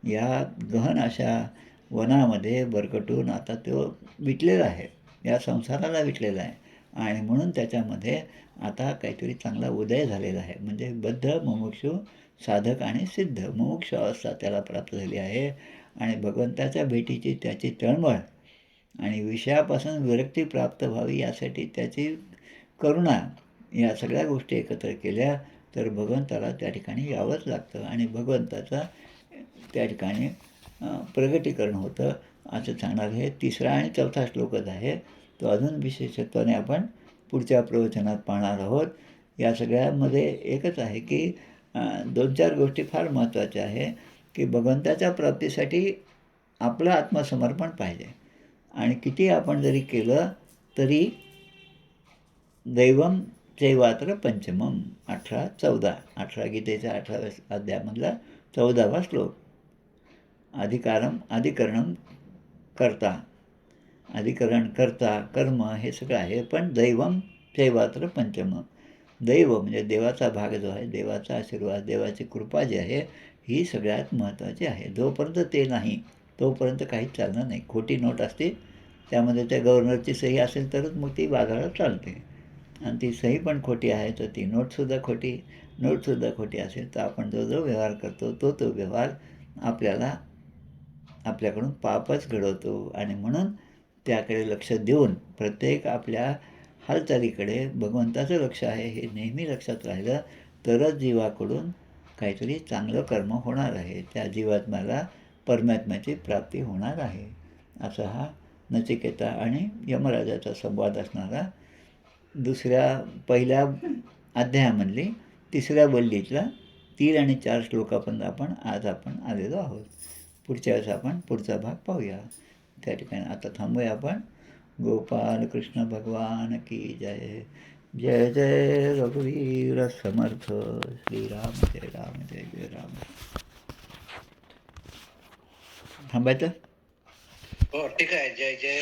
या गहन अशा वनामध्ये भरकटून आता तो विटलेला आहे, या संसाराला विटलेला आहे. आणि म्हणून त्याच्यामध्ये आता काहीतरी चांगला उदय झालेला आहे. म्हणजे बद्ध, मुमुक्षू, साधक आणि सिद्ध मुमुक्षू अवस्था त्याला प्राप्त झाली आहे. आणि भगवंताच्या भेटीची त्याची तळमळ आणि विषयापासून विरक्ती प्राप्त व्हावी यासाठी त्याची करुणा, या सगळ्या गोष्टी एकत्र केल्या तर भगवंताला त्या ठिकाणी यावंच लागतं आणि भगवंताचा त्या ठिकाणी प्रगटीकरण होतं असं सांगणार. हे 3रा आणि 4था श्लोकच आहे. तो अजून विशेषत्वाने आपण पुढच्या प्रवचनात पाहणार आहोत. या सगळ्यामध्ये एकच आहे की 2-4 गोष्टी फार महत्त्वाच्या आहे की भगवंताच्या प्राप्तीसाठी आपलं आत्मसमर्पण पाहिजे. आणि किती आपण जरी केलं तरी दैवम चैवात्र पंचमम 18-14 18 गीतेच्या 18व्या अध्यायामधला 14वा श्लोक. अधिकरणम करता, अधिकरण करता कर्म हे सगळं आहे. पण दैवम चैवात्र पंचम, दैव म्हणजे देवाचा भाग जो आहे, देवाचा आशीर्वाद, देवाची कृपा जी आहे ही सगळ्यात महत्त्वाची आहे. जोपर्यंत ते नाही तोपर्यंत काहीच चालणार नाही. खोटी नोट असते, त्यामध्ये त्या गव्हर्नरची सही असेल तरच मग ती बाजारात चालते. आणि ती सही पण खोटी आहे तर ती नोटसुद्धा खोटी असेल तर आपण जो व्यवहार करतो तो व्यवहार आपल्याकडून पापच घडवतो. आणि म्हणून त्याकडे लक्ष देऊन प्रत्येक आपल्या हालचालीकडे भगवंताचं लक्ष आहे हे नेहमी लक्षात राहिलं तरच जीवाकडून काहीतरी चांगलं कर्म होणार आहे. त्या जीवात्म्याला परमात्म्याची प्राप्ती होणार आहे. असा हा नचिकेता आणि यमराजाचा संवाद असणारा पहिल्या अध्यायामधली 3ऱ्या वल्लीतला 3 आणि 4 श्लोकापर्यंत आपण आलेलो आहोत. पुढच्या वेळेस आपण पुढचा भाग पाहूया. त्या ठिकाणी आता थांबूया आपण. गोपाल कृष्ण भगवान की जय. जय जय रघुवीर समर्थ. श्रीराम जय राम जय जय राम. थांबायचं. हो ठीक आहे. जय जय